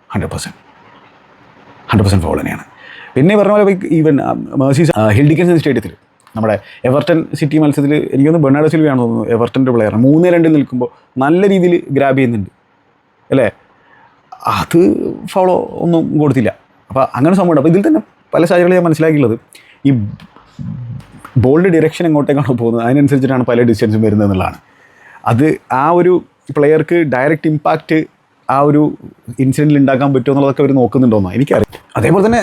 100% ഫൗൾ തന്നെയാണ്. പിന്നെ പറഞ്ഞ പോലെ ഈവൻ മേഴ്സീസ് ഹിൽ ഡിക്കൻസൺ സ്റ്റേഡിയത്തിൽ നമ്മുടെ എവർട്ടൺ സിറ്റി മത്സരത്തിൽ എനിക്കൊന്ന് ബെർണാർഡോ സിൽവയാണെന്ന് തോന്നുന്നു, എവർട്ടൻ്റെ പ്ലെയർ 3-2 നിൽക്കുമ്പോൾ നല്ല രീതിയിൽ ഗ്രാബ് ചെയ്യുന്നുണ്ട് അല്ലേ, അത് ഫൗളോ ഒന്നും കൊടുത്തില്ല. അപ്പോൾ അങ്ങനെ സംഭവമുണ്ട്. അപ്പോൾ ഇതിൽ തന്നെ പല സാഹചര്യങ്ങളും ഞാൻ മനസ്സിലാക്കിയുള്ളത് ഈ ബോളിൻ്റെ ഡിറക്ഷൻ എങ്ങോട്ടേക്കാണോ പോകുന്നത് അതിനനുസരിച്ചിട്ടാണ് പല ഡിസ്റ്റൻസും വരുന്നത് എന്നുള്ളതാണ്. അത് ആ ഒരു പ്ലെയർക്ക് ഡയറക്റ്റ് ഇമ്പാക്റ്റ് ആ ഒരു ഇൻസിഡൻറ്റിൽ ഉണ്ടാക്കാൻ പറ്റുമോ എന്നുള്ളതൊക്കെ അവർ നോക്കുന്നുണ്ടോന്നോ എനിക്കറിയാം. അതേപോലെ തന്നെ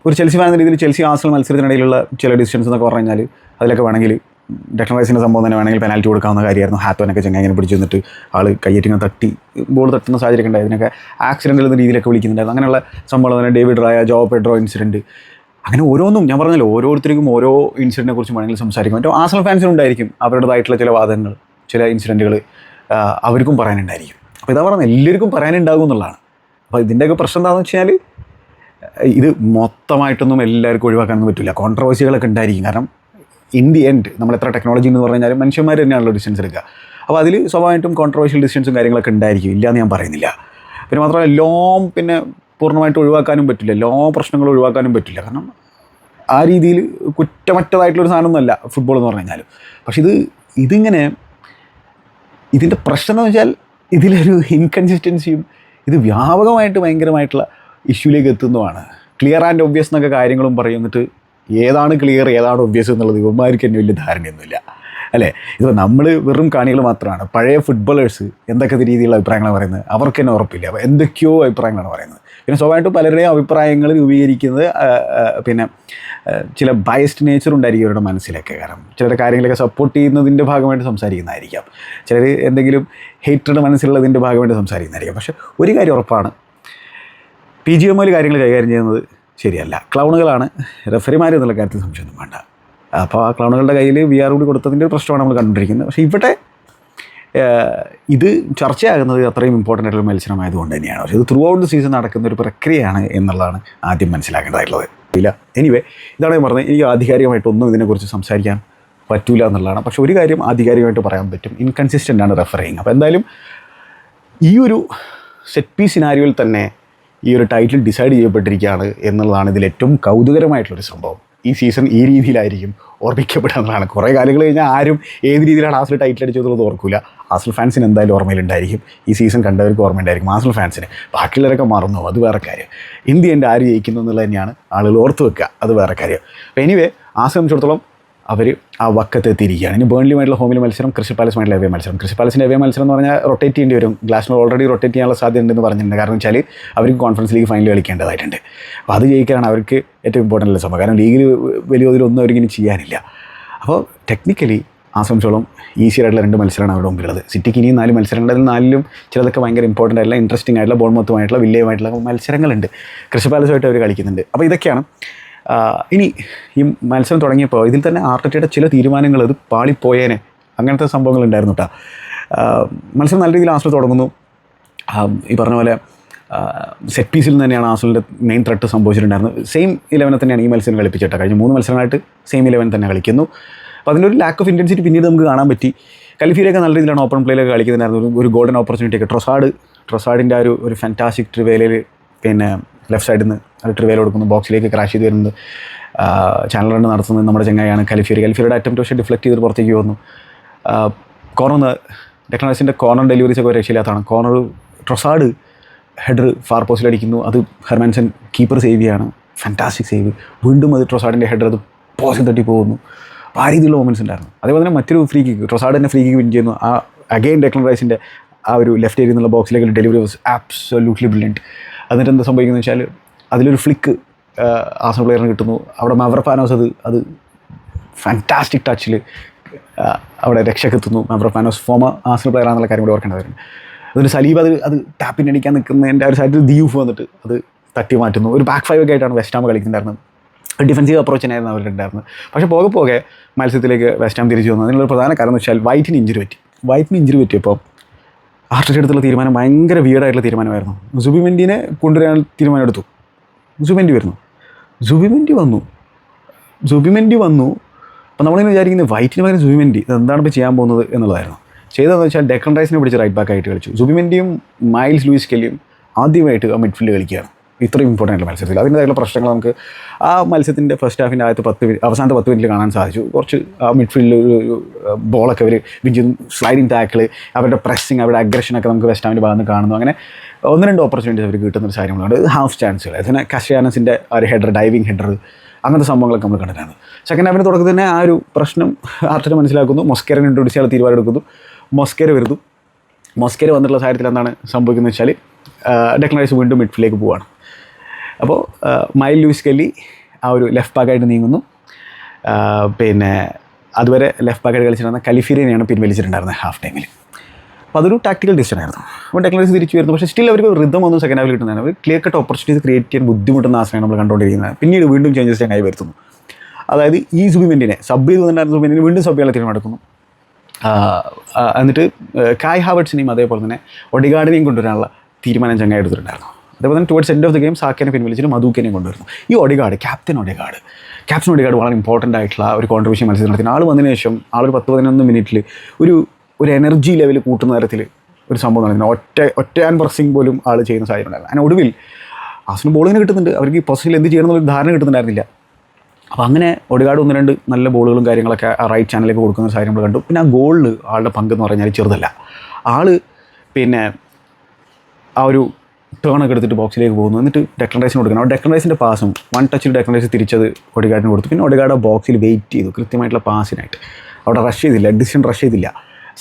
ഒരു ചെൽസി ഫാൻ എന്ന രീതിയിൽ ചെൽസി ആർസണൽ മത്സരത്തിനിടയിലുള്ള ചില ഡിസ്റ്റൻസ് എന്നൊക്കെ പറഞ്ഞു കഴിഞ്ഞാൽ അതിലൊക്കെ വേണമെങ്കിൽ ഡെക്ലൻ റൈസിൻ്റെ സംഭവം തന്നെ വേണമെങ്കിൽ പെനാൽറ്റി കൊടുക്കാവുന്ന കാര്യമായിരുന്നു. ഹാത്തോനൊക്കെ ചെങ്ങനെ പിടിച്ച് നിന്നിട്ട് ആൾ കയ്യേറ്റിങ്ങനെ തട്ടി ബോൾ തട്ടുന്ന സാഹചര്യം ഉണ്ടായി. അതിനൊക്കെ ആക്സിഡൻ്റ് എന്ന രീതിയിലൊക്കെ വിളിക്കുന്നുണ്ടായിരുന്നു. അങ്ങനെയുള്ള സംഭവം തന്നെ ഡേവിഡ് റായ, ജോ പെഡ്രോ ഇൻസിഡൻറ്റ്, അങ്ങനെ ഓരോന്നും ഞാൻ പറഞ്ഞല്ലോ, ഓരോരുത്തർക്കും ഓരോ ഇൻസിഡൻറ്റിനെ കുറിച്ച് വേണമെങ്കിൽ സംസാരിക്കും. മറ്റോ ആർസണൽ ഫാൻസിനുണ്ടായിരിക്കും അവരുടേതായിട്ടുള്ള ചില വാദങ്ങൾ, ചില ഇൻസിഡൻറ്റുകൾ അവർക്കും പറയാനുണ്ടായിരിക്കും. അപ്പോൾ ഇതാ പറഞ്ഞത് എല്ലാവർക്കും പറയാനുണ്ടാകും എന്നുള്ളതാണ്. അപ്പോൾ ഇതിൻ്റെയൊക്കെ പ്രശ്നം എന്താണെന്ന് വെച്ചാൽ ഇത് മൊത്തമായിട്ടൊന്നും എല്ലാവർക്കും ഒഴിവാക്കാനൊന്നും പറ്റില്ല. കോൺട്രവേഴ്സികളൊക്കെ ഉണ്ടായിരിക്കും. കാരണം ഇൻ ദി എൻഡ് നമ്മൾ എത്ര ടെക്നോളജി എന്ന് പറഞ്ഞു കഴിഞ്ഞാൽ മനുഷ്യന്മാർ തന്നെയാണല്ലോ ഡിസിഷൻസ് എടുക്കുക. അപ്പോൾ അതിൽ സ്വാഭാവികമായിട്ടും കോൺട്രവേഴ്ഷ്യൽ ഡിസിഷൻസും കാര്യങ്ങളൊക്കെ ഉണ്ടായിരിക്കും, ഇല്ലയെന്ന് ഞാൻ പറയുന്നില്ല. പിന്നെ മാത്രമല്ല എല്ലാം പിന്നെ പൂർണ്ണമായിട്ട് ഒഴിവാക്കാനും പറ്റില്ല, എല്ലാ പ്രശ്നങ്ങളും ഒഴിവാക്കാനും പറ്റില്ല. കാരണം ആ രീതിയിൽ കുറ്റമറ്റതായിട്ടുള്ളൊരു സാധനമൊന്നുമല്ല ഫുട്ബോൾ എന്ന് പറഞ്ഞു കഴിഞ്ഞാൽ. പക്ഷെ ഇതിങ്ങനെ ഇതിൻ്റെ പ്രശ്നം എന്ന് വെച്ചാൽ ഇതിലൊരു ഇൻകൺസിസ്റ്റൻസിയും ഇത് വ്യാപകമായിട്ട് ഭയങ്കരമായിട്ടുള്ള ഇഷ്യൂലേക്ക് എത്തുന്നതാണ്. ക്ലിയർ ആൻഡ് ഒബ്വിയസ് എന്നൊക്കെ കാര്യങ്ങളും പറയും, എന്നിട്ട് ഏതാണ് ക്ലിയർ ഏതാണ് ഒബ്വിയസ് എന്നുള്ളത് ഇവന്മാർക്ക് തന്നെ വലിയ ധാരണയൊന്നുമില്ല. അല്ലേ? ഇപ്പോൾ നമ്മൾ വെറും കാണികൾ മാത്രമാണ്. പഴയ ഫുട്ബോളേഴ്സ് എന്തൊക്കെ രീതിയിലുള്ള അഭിപ്രായങ്ങളാണ് പറയുന്നത് അവർക്ക് തന്നെ ഉറപ്പില്ല. അപ്പോൾ എന്തൊക്കെയോ അഭിപ്രായങ്ങളാണ് പറയുന്നത്. പിന്നെ സ്വാഭാവികമായിട്ടും പലരുടെയും അഭിപ്രായങ്ങൾ രൂപീകരിക്കുന്നത് പിന്നെ ചില ബയസ്ഡ് നേച്ചർ ഉണ്ടായിരിക്കും അവരുടെ മനസ്സിലൊക്കെ. കാരണം ചിലരുടെ കാര്യങ്ങളൊക്കെ സപ്പോർട്ട് ചെയ്യുന്നതിൻ്റെ ഭാഗമായിട്ട് സംസാരിക്കുന്നതായിരിക്കാം, ചിലർ എന്തെങ്കിലും ഹേറ്റഡ് മനസ്സിലുള്ളതിൻ്റെ ഭാഗമായിട്ട് സംസാരിക്കുന്നതായിരിക്കാം. പക്ഷേ ഒരു കാര്യം ഉറപ്പാണ്, PGMOയിൽ കാര്യങ്ങൾ കൈകാര്യം ചെയ്യുന്നത് ശരിയല്ല. ക്ലൗണുകളാണ് റെഫറിമാർ എന്നുള്ള കാര്യത്തിൽ സംശയമൊന്നും വേണ്ട. അപ്പോൾ ആ ക്ലൗണുകളുടെ കയ്യിൽ VR കൂടി കൊടുത്തതിൻ്റെ ഒരു പ്രശ്നമാണ് നമ്മൾ കണ്ടുകൊണ്ടിരിക്കുന്നത്. പക്ഷേ ഇവിടെ ഇത് ചർച്ചയാകുന്നത് അത്രയും ഇമ്പോർട്ടൻ്റ് ആയിട്ടുള്ള മത്സരമായതുകൊണ്ട് തന്നെയാണ്. പക്ഷേ ഇത് ത്രൂ ഔട്ട് ദ സീസൺ നടക്കുന്ന ഒരു പ്രക്രിയയാണ് എന്നുള്ളതാണ് ആദ്യം മനസ്സിലാക്കേണ്ടതായിട്ടുള്ളത്. ഇല്ല, എനിവേ, ഇതാണ് ഞാൻ പറഞ്ഞത്. എനിക്ക് ആധികാരികമായിട്ടൊന്നും ഇതിനെക്കുറിച്ച് സംസാരിക്കാൻ പറ്റൂല എന്നുള്ളതാണ്. പക്ഷേ ഒരു കാര്യം ആധികാരികമായിട്ട് പറയാൻ പറ്റും, ഇൻകൺസിസ്റ്റൻ്റ് ആണ് റെഫറിങ്. അപ്പോൾ എന്തായാലും ഈ ഒരു സെറ്റ് പീസ് സിനാരിയോയിൽ തന്നെ ഈ ഒരു ടൈറ്റിൽ ഡിസൈഡ് ചെയ്യപ്പെട്ടിരിക്കുകയാണ് എന്നുള്ളതാണ് ഇതിൽ ഏറ്റവും കൗതുകരമായിട്ടുള്ളൊരു സംഭവം. ഈ സീസൺ ഈ രീതിയിലായിരിക്കും ഓർമ്മിക്കപ്പെടുക എന്നുള്ളതാണ്. കുറേ കാലങ്ങൾ കഴിഞ്ഞാൽ ആരും ഏത് രീതിയിലാണ് ആർസണൽ ടൈറ്റിൽ അടിച്ചതെന്നുള്ളത് ഓർക്കില്ല. ആർസണൽ ഫാൻസിന് എന്തായാലും ഓർമ്മയിലുണ്ടായിരിക്കും, ഈ സീസൺ കണ്ടവർക്ക് ഓർമ്മയുണ്ടായിരിക്കും. ആർസണൽ ഫാൻസിന് ബാക്കിയുള്ളവരൊക്കെ മറന്നു, അത് വേറെ കാര്യം. ഇന്ത്യ ആര് ജയിക്കുന്നു എന്നുള്ളത് തന്നെയാണ് ആളുകൾ ഓർത്ത് വെക്കുക, അത് വേറെ കാര്യം. അപ്പോൾ എനിവേ, ആർസണൽ സംബന്ധിച്ചിടത്തോളം അവർ ആ വക്കത്തെത്തിയിരിക്കുകയാണ്. ഇനി ബേൺലിയുമായിട്ടുള്ള ഹോമിൽ മത്സരം, ക്രിസ്റ്റൽ പാലസുമായിട്ടുള്ള എവേ മത്സരം. ക്രിസ്റ്റൽ പാലസിൻ്റെ എവേ മത്സരം എന്ന് പറഞ്ഞാൽ റൊട്ടേറ്റ് ചെയ്യേണ്ടി വരും. ഗ്ലാസ്നർ ഓൾറെഡി റൊട്ടേറ്റ് ചെയ്യാനുള്ള സാധ്യത ഉണ്ടെന്ന് പറഞ്ഞിട്ടുണ്ട്. കാരണം വെച്ചാൽ അവർക്ക് കോൺഫറൻസ് ലീഗ് ഫൈനൽ കളിക്കേണ്ടതായിട്ടുണ്ട്. അപ്പോൾ അത് ജയിക്കാനാണ് അവർക്ക് ഏറ്റവും ഇമ്പോർട്ടൻ്റ് ഉള്ള സംഭവം. കാരണം ലീഗിൽ വലിയ തോതിലൊന്നും അവർക്കിനി ചെയ്യാനില്ല. അപ്പോൾ ടെക്നിക്കലി ആ സംബന്ധിച്ചോളം ഈസിയായിട്ടുള്ള 2 മത്സരമാണ് അവരുടെ മുമ്പിലുള്ളത്. സിറ്റിക്ക് ഇനിയും 4 മത്സരങ്ങൾ, അതിൽ 4ലും ചിലതൊക്കെ ഭയങ്കര ഇമ്പോർട്ടൻ്റ് ആയിട്ടുള്ള ഇൻട്രസ്റ്റിംഗ് ആയിട്ടുള്ള ബോൾമത്തുമായിട്ടുള്ള വില്ലയുമായിട്ടുള്ള മത്സരങ്ങളുണ്ട്. ക്രിസ്റ്റൽ പാലസുമായിട്ട് അവർ കളിക്കുന്നുണ്ട്. അപ്പോൾ ഇതൊക്കെയാണ്. ഇനി ഈ മത്സരം തുടങ്ങിയപ്പോൾ ഇതിൽ തന്നെ ആർട്ടറ്റയുടെ ചില തീരുമാനങ്ങൾ അത് പാളിപ്പോയേനെ, അങ്ങനത്തെ സംഭവങ്ങളുണ്ടായിരുന്നു കേട്ടോ. മത്സരം നല്ല രീതിയിൽ ആർസണൽ തുടങ്ങുന്നു. ഈ പറഞ്ഞ പോലെ സെറ്റ് പീസിൽ നിന്ന് തന്നെയാണ് ആർസണലിൻ്റെ മെയിൻ ത്രെട്ട് സംഭവിച്ചിട്ടുണ്ടായിരുന്നത്. സെയിം 11 തന്നെയാണ് ഈ മത്സരം കളിപ്പിച്ചിട്ട്. കഴിഞ്ഞ 3 മത്സരങ്ങളായിട്ട് സെയിം 11 തന്നെ കളിക്കുന്നു. അപ്പോൾ അതിൻ്റെ ഒരു ലാക്ക് ഓഫ് ഇൻറ്റൻസിറ്റി പിന്നീട് നമുക്ക് കാണാൻ പറ്റി. കലിഫീരൊക്കെ നല്ല രീതിയിലാണ് ഓപ്പൺ പ്ലേയിലൊക്കെ കളിക്കുന്നുണ്ടായിരുന്നു. ഒരു ഗോൾഡൻ ഓപ്പർച്യൂണിറ്റിയൊക്കെ ട്രൊസാഡിൻ്റെ ആ ഒരു ഫാൻറ്റാസ്റ്റിക് ട്രിവേലയിൽ പിന്നെ ലെഫ്റ്റ് സൈഡിൽ നിന്ന് അത് ട്രിവേൽ കൊടുക്കുന്നു, ബോക്സിലേക്ക് ക്രാഷ് ചെയ്ത് വരുന്നത് ചാനൽ റൺ നടത്തുന്നത് നമ്മുടെ ചങ്ങായാണ് കലിഫിയറുടെ അറ്റംപ്റ്റ് പക്ഷേ ഡിഫ്ലക്ട് ചെയ്ത് പുറത്തേക്ക് വന്നു. കോർണർ ഡെക്ലൻ റൈസിൻ്റെ കോർണർ ഡെലിവറീസ് ഒക്കെ രക്ഷയില്ലാത്തതാണ്. കോർണർ ട്രൊസാഡ് ഹെഡർ ഫാർ പോസ്റ്റിൽ അടിക്കുന്നു, അത് ഹെർമാൻസൺ കീപ്പർ സേവ് ചെയ്യാണ്, ഫാൻറ്റാസ്റ്റിക് സേവ്. വീണ്ടും അത് ട്രൊസാഡിൻ്റെ ഹെഡർ അത് പോസ്റ്റിൽ തട്ടി പോകുന്നു. അപ്പോൾ ആ രീതിയിലുള്ള മൊമെൻറ്റ്സ് ഉണ്ടായിരുന്നു. അതേപോലെ തന്നെ മറ്റൊരു ഫ്രീ കിക്ക്, ട്രൊസാഡ് തന്നെ ഫ്രീ കിക്ക് വിൻ ചെയ്യുന്നു. ആ അഗെയിൻ ഡെക്ലൻ റൈസിൻ്റെ ആ ഒരു ലെഫ്റ്റ് ഏരിയയിൽ നിന്നുള്ള ബോക്സിലേക്ക് ഡെലിവറി വാസ് ആബ്സൊല്യൂട്ട്ലി ബ്രില്യൻറ്റ്. എന്നിട്ട് എന്താ സംഭവിക്കുന്നത് വെച്ചാൽ അതിലൊരു ഫ്ലിക്ക് ആർസണൽ പ്ലെയറിന് കിട്ടുന്നു. അവിടെ മവ്രപാനോസ് അത് ഫാൻറ്റാസ്റ്റിക് ടച്ചിൽ അവിടെ രക്ഷക്കെത്തുന്നു. മവ്രപാനോസ് ഫോമർ ആർസണൽ പ്ലെയർ ആണെന്നുള്ള കാര്യം കൂടി ഓർക്കേണ്ടതായിരുന്നു. അതിന് സലീബ് അത് ടാപ്പിന് അടിക്കാൻ നിൽക്കുന്നതിൻ്റെ ഒരു സൈഡിൽ ദിയൂഫ് വന്നിട്ട് അത് തട്ടി മാറ്റുന്നു. ഒരു ബാക്ക് 5 ഒക്കെ ആയിട്ടാണ് വെസ്റ്റ് ഹാം കളിക്കുന്നുണ്ടായിരുന്നത്. ഡിഫൻസീവ് അപ്രോച്ച് തന്നെയായിരുന്നു അവരുണ്ടായിരുന്നത്. പക്ഷേ പോകെ മത്സരത്തിലേക്ക് വെസ്റ്റ് ഹാം തിരിച്ചു വന്നു. അതിനുള്ള പ്രധാന കാരണം എന്ന് വെച്ചാൽ വൈറ്റിന് ഇഞ്ചുറി പറ്റിയപ്പോൾ ആർട്ടറ്റ എടുത്തുള്ള തീരുമാനം ഭയങ്കര വിയർഡായിട്ടുള്ള തീരുമാനമായിരുന്നു. സുബിമെൻഡിനെ കൊണ്ടുവരാൻ തീരുമാനം എടുത്തു. സുബിമെൻഡി വന്നു. അപ്പോൾ നമ്മളിങ്ങനെ വിചാരിക്കുന്നത് വൈറ്റിന് പകരം സുബിമെൻഡി എന്താണ് ഇപ്പോൾ ചെയ്യാൻ പോകുന്നത് എന്നുള്ളതായിരുന്നു. ചെയ്തതെന്ന് വെച്ചാൽ ഡെക്ലൻ റൈസിനെ പിടിച്ച് റൈറ്റ് ബാക്ക് ആയിട്ട് കളിച്ചു. സുബിമെൻഡിയും മൈൽസ് ലൂയിസ് കെല്ലിയും ആദ്യമായിട്ട് ആ മിഡ്ഫീൽഡ് കളിക്കുകയാണ് ഇത്രയും ഇമ്പോർട്ടൻ്റ് ആയിട്ടുള്ള മത്സരത്തിൽ. അതിൻ്റെതായിട്ടുള്ള പ്രശ്നങ്ങൾ നമുക്ക് ആ മത്സരത്തിൻ്റെ ഫസ്റ്റ് ഹാഫിൻ്റെ അവസാനത്തെ 10 മിനിറ്റിൽ കാണാൻ സാധിച്ചു. കുറച്ച് ആ മിഡ്ഫീൽഡിൽ ഒരു ബോളൊക്കെ അവർ വിൻ ചെയ്തു, സ്ലൈഡിങ് ടാക്കിൾ, അവരുടെ പ്രസ്സിങ്, അവരുടെ അഗ്രഷനൊക്കെ നമുക്ക് വെസ്റ്റ് ഹാമിൻ്റെ ഭാഗത്ത് കാണുന്നു. അങ്ങനെ 1-2 ഓപ്പർച്യൂണിറ്റീസ് അവർ കിട്ടുന്നൊരു കാര്യങ്ങളുണ്ട്. ഹാഫ് ചാൻസുകൾ, അതിന് കഷ്യാനസിൻ്റെ ഒരു ഹെഡർ, ഡൈവിങ് ഹെഡർ, അങ്ങനത്തെ സംഭവങ്ങളൊക്കെ നമ്മൾ കണ്ടിട്ടാണ്. സെക്കൻഡ് ഹാഫിൻ്റെ തുടക്കത്തിൽ തന്നെ ആ ഒരു പ്രശ്നം ആർട്ടറ്റ മനസ്സിലാക്കുന്നു. മൊസ്കേരനെ ഇൻട്രൊഡ്യൂസ് ചെയ്യാൻ തീരുമാനം എടുക്കുന്നു. മൊസ്കേര വന്നിട്ടുള്ള സാഹചര്യത്തിൽ എന്താണ് സംഭവിക്കുന്നത് വെച്ചാൽ ഡെക്ലൻ റൈസ് വീണ്ടും മിഡ്ഫീൽഡിലേക്ക് പോവുകയാണ്. അപ്പോൾ മൈൽ ലൂയിസ് കെല്ലി ആ ഒരു ലെഫ്റ്റ് ബാക്കായിട്ട് നീങ്ങുന്നു. പിന്നെ അതുവരെ ലെഫ്റ്റ് ബാക്കായിട്ട് കളിച്ചിരുന്ന കലിഫീരിനെയാണ് പിൻവലിച്ചിട്ടുണ്ടായിരുന്നത് ഹാഫ് ടൈമിൽ. അപ്പോൾ അതൊരു ടാക്ടിക്കൽ ഡിസിഷൻ ആയിരുന്നു. അപ്പോൾ ഡെക്ലൻ റൈസ് തിരിച്ചു വരുന്നു. പക്ഷേ സ്റ്റിൽ അവർക്ക് റിതം ഒന്നും സെക്കൻഡ് ഹാഫിൽ കിട്ടുന്നതാണ്. അവർ ക്ലിയർ കട്ട് ഓപ്പർച്യൂണിറ്റീസ് ക്രിയേറ്റ് ചെയ്യാൻ ബുദ്ധിമുട്ടുന്ന ആശയം നമ്മൾ കണ്ടുകൊണ്ടിരിക്കുന്നത്. പിന്നീട് വീണ്ടും ചേഞ്ചസ് ഞാൻ വരുത്തുന്നു. അതായത് ഈ സുബിമെൻഡിനെ സബ് ചെയ്ത് വന്നിട്ടുണ്ടായിരുന്ന സുബിമെൻഡിനെ വീണ്ടും സബ് ചെയ്യാൻ തീരുമാനം എടുക്കുന്നു. എന്നിട്ട് കായ് ഹാവർട്സിനെയും അതേപോലെ തന്നെ ഒഡിഗാർഡിനെയും കൊണ്ടുവരാനുള്ള തീരുമാനം ചങ്ങായി എടുത്തിട്ടുണ്ടായിരുന്നു. അതേപോലെ തന്നെ towards end of the game സാക്കിനെ പിൻവലിച്ചിട്ട് മധൂക്കിനെയും കൊണ്ടുവരുന്നു. ഈ ക്യാപ്റ്റൻ ഒഡിഗാർഡ് വളരെ ഇമ്പോർട്ടൻ്റ് ആയിട്ടുള്ള ഒരു കോൺട്രിബ്യൂഷൻ മത്സരം നടത്തി. ആൾ വന്നതിന് ശേഷം ആളൊരു 10-11 മിനിറ്റിൽ ഒരു എനർജി ലെവൽ കൂട്ടുന്ന തരത്തിൽ ഒരു സംഭവം നടക്കുന്നത്. ഒറ്റ ആൻഡ് പ്രസ്സിങ് പോലും ആൾ ചെയ്യുന്ന സാഹചര്യം ഉണ്ടായിരുന്നു. അങ്ങനെ ഒടുവിൽ ആർസണൽ ബോളിങ്ങിന് കിട്ടുന്നുണ്ട്, അവർക്ക് ഈ പൊസിഷനിൽ എന്ത് ചെയ്യണം എന്നൊരു ധാരണ കിട്ടുന്നുണ്ടായിരുന്നില്ല. അപ്പോൾ അങ്ങനെ ഒഡിഗാർഡ് 1-2 നല്ല ബോളുകളും കാര്യങ്ങളൊക്കെ ആ റൈറ്റ് ചാനലിലേക്ക് കൊടുക്കുന്ന ഒരു സാഹചര്യം നമ്മൾ കണ്ടു. പിന്നെ ആ ഗോളിൽ ആളുടെ പങ്കെന്ന് പറഞ്ഞാൽ ചെറുതല്ല. ആൾ പിന്നെ ആ ഒരു ടേണൊക്കെ എടുത്തിട്ട് ബോക്സിലേക്ക് പോകുന്നു. എന്നിട്ട് ഡെക്ലൻ റൈസിന് കൊടുക്കണം. ഡെക്ലൻ റൈസിൻ്റെ പാസും 1 ടച്ചിൽ ഡെക്ലൻ റൈസ് തിരിച്ചത് ഒഡിഗാർഡിന് കൊടുത്തു. പിന്നെ ഒഡിഗാർഡ് ബോക്സിൽ വെയിറ്റ് ചെയ്തു കൃത്യമായിട്ടുള്ള പാസിനായിട്ട്. അവിടെ ഡിസിഷൻ റഷ് ചെയ്തില്ല.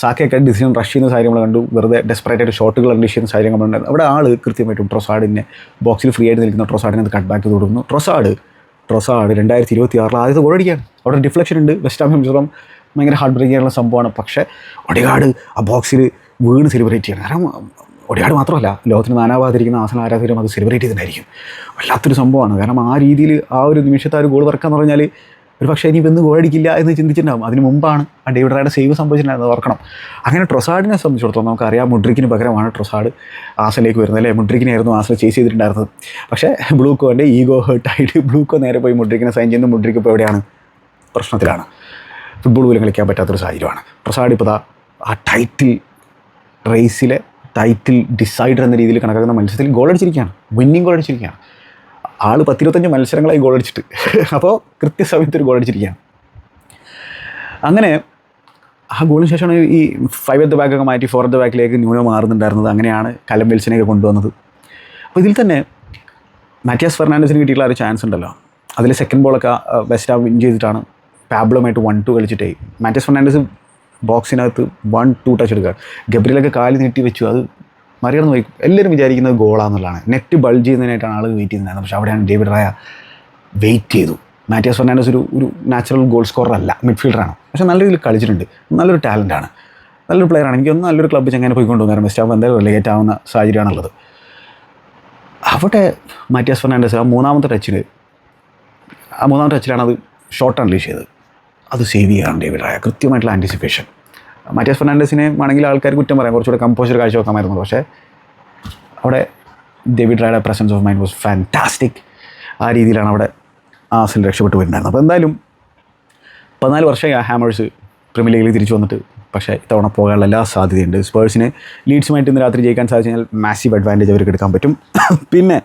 സാക്കയൊക്കെ ഡിസിഷൻ റഷ് ചെയ്യുന്ന സാഹചര്യം നമ്മൾ കണ്ടു. വെറുതെ ഡെസ്പറേറ്റായിട്ട് ഷോട്ടുകൾ അൺലീഷ് ചെയ്യുന്ന സാഹചര്യം നമ്മൾ അവിടെ ആൾ കൃത്യമായിട്ടും ട്രൊസാഡിനെ ബോക്സിൽ ഫ്രീ ആയിട്ട് നിൽക്കുന്ന ട്രൊസാഡിനെ കട്ട് ബാക്ക് ചെയ്ത് കൊടുക്കുന്നു. ട്രൊസാഡ് 2026 ആദ്യത്തെ ഗോൾ അടിക്കുകയാണ്. അവിടെ ഡിഫ്ലക്ഷൻ ഉണ്ട്. വെസ്റ്റ് ഹാം സംബന്ധിച്ചിടത്തോളം ഭയങ്കര ഹാർട്ട് ബ്രേക്ക് ചെയ്യാനുള്ള സംഭവമാണ്. പക്ഷേ ഒഡിഗാർഡ് ആ ബോക്സിൽ വീണ് സെലിബ്രേറ്റ് ചെയ്യണം. കാരണം ഒഡിഗാർഡ് മാത്രമല്ല, ലോകത്തിന് നാനാഭാഗത്തിരിക്കുന്ന ആസന ആരാധകരും അത് സെലിബ്രേറ്റ് ചെയ്തിട്ടുണ്ടായിരിക്കും. വല്ലാത്തൊരു സംഭവമാണ്. കാരണം ആ രീതിയിൽ ആ ഒരു നിമിഷത്തെ ആ ഒരു ഗോൾ തുറക്കാന്ന് പറഞ്ഞാൽ ഒരു പക്ഷേ ഇനി ഇന്ന് ഗോൾ അടിക്കില്ല എന്ന് ചിന്തിച്ചിട്ടുണ്ടാകും. അതിന് മുമ്പാണ് ആ ഡേവിഡ് റായുടെ സേവ് സംഭവിച്ചിട്ടുണ്ടായിരുന്നത്, ഓർക്കണം. അങ്ങനെ ട്രൊസാഡിനെ സംബന്ധിച്ചിടത്തോളം നമുക്കറിയാം മുഡ്രിക്കിന് പകരമാണ് ട്രൊസാഡ് ആസനിലേക്ക് വരുന്നത്, അല്ലേ? മുഡ്രിക്കിനായിരുന്നു ആസന ചേസ് ചെയ്തിട്ടുണ്ടായിരുന്നത്. പക്ഷേ ബ്ലൂക്കോൻ്റെ ഈഗോ ഹേർട്ടായിട്ട് ബ്ലൂക്കോ നേരെ പോയി മുഡ്രിക്കിനെ സൈൻ ചെയ്യുന്നു. മുഡ്രിക്ക് ഇപ്പോൾ എവിടെയാണ്? പ്രശ്നത്തിലാണ്. ഫുട്ബോൾ പോലും കളിക്കാൻ പറ്റാത്തൊരു സാഹചര്യമാണ്. ട്രൊസാഡ് ഇപ്പോൾ ആ ടൈറ്റിൽ റേസിലെ ടൈറ്റിൽ ഡിസൈഡർ എന്ന രീതിയിൽ കണക്കാക്കുന്ന മത്സരത്തിൽ ഗോൾ അടിച്ചിരിക്കുകയാണ്. വിന്നിങ് ഗോൾ അടിച്ചിരിക്കുകയാണ്. ആൾ 10-25 മത്സരങ്ങളായി ഗോൾ അടിച്ചിട്ട് അപ്പോൾ കൃത്യസമയത്ത് ഒരു ഗോൾ അടിച്ചിരിക്കുകയാണ്. അങ്ങനെ ആ ഗോളിന് ശേഷമാണ് ഈ 5 at the back ഒക്കെ മാറ്റി 4 at the backലേക്ക് ന്യൂനോ മാറുന്നുണ്ടായിരുന്നത്. അങ്ങനെയാണ് കലം വിൽസനെയൊക്കെ കൊണ്ടുവന്നത്. അപ്പോൾ ഇതിൽ തന്നെ മാറ്റിയാസ് ഫെർണാണ്ടസിന് കിട്ടിയിട്ടുള്ള ഒരു ചാൻസ് ഉണ്ടല്ലോ, അതിൽ സെക്കൻഡ് ബോളൊക്കെ വെസ്റ്റ് ഹാം വിൻ ചെയ്തിട്ടാണ് പാബ്ലോമായിട്ട് 1-2 കളിച്ചിട്ടേ മാറ്റിയാസ് ഫെർണാണ്ടസ് ബോക്സിനകത്ത് 1-2 ടച്ച് എടുക്കുക. ഗബ്രിലൊക്കെ കാല് നീട്ടി വെച്ചു, അത് മറികടന്ന് പോയി. എല്ലാവരും വിചാരിക്കുന്നത് ഗോളാന്നുള്ളതാണ്. നെറ്റ് ബൾജ് ചെയ്യുന്നതിനായിട്ടാണ് ആൾ വെയിറ്റ് ചെയ്യുന്നത്. പക്ഷേ അവിടെയാണ് ഡേവിഡ് റായ വെയിറ്റ് ചെയ്തു. മാറ്റിയാസ് ഫെർണാണ്ടസ് ഒരു നാച്ചുറൽ ഗോൾ സ്കോറർ അല്ല, മിഡ്ഫീൽഡറാണ്. പക്ഷേ നല്ല രീതിയിൽ കളിച്ചിട്ടുണ്ട്. നല്ലൊരു ടാലൻ്റാണ്, നല്ലൊരു പ്ലെയറാണ്. എനിക്കൊന്നും നല്ലൊരു ക്ലബ്ബ് ചെങ്ങനെ പോയിക്കൊണ്ടുപോകും. കാരണം വെസ്റ്റ് ഹാം എന്തായാലും റിലേറ്റ് ആവുന്ന സാഹചര്യമാണുള്ളത്. അവിടെ മാറ്റിയാസ് ഫെർണാണ്ടസ് ആ മൂന്നാമത്തെ ടച്ചിലാണ് അത് ഷോട്ട് അൺലീഷ് ചെയ്തത്. അത് സേവ് ചെയ്യുകയാണ് ഡേവിഡ് റായ. കൃത്യമായിട്ടുള്ള ആൻറ്റിസിപ്പേഷൻ. മാറ്റിയാസ് ഫെർണാണ്ടസിനെ വേണമെങ്കിൽ ആൾക്കാർ കുറ്റം പറയാം, കുറച്ചുകൂടെ കമ്പോസർ കാഴ്ച വെക്കാമായിരുന്നു. പക്ഷേ അവിടെ ഡേവിഡ് റായുടെ presence of mind was fantastic. ആ രീതിയിലാണ് അവിടെ ആർസനൽ രക്ഷപ്പെട്ട് വരുന്നുണ്ടായിരുന്നത്. അപ്പോൾ എന്തായാലും 14 വർഷമായി ആ ഹാമേഴ്സ് പ്രീമിയർ ലീഗിൽ തിരിച്ചു വന്നിട്ട്. പക്ഷേ ഇത്തവണ പോകാനുള്ള എല്ലാ സാധ്യതയുണ്ട്. സ്പേഴ്സിന് ലീഡ്സുമായിട്ട് ഇന്ന് രാത്രി ജയിക്കാൻ സാധിച്ചു കഴിഞ്ഞാൽ മാസീവ് അഡ്വാൻറ്റേജ് അവർക്ക് എടുക്കാൻ പറ്റും. പിന്നെ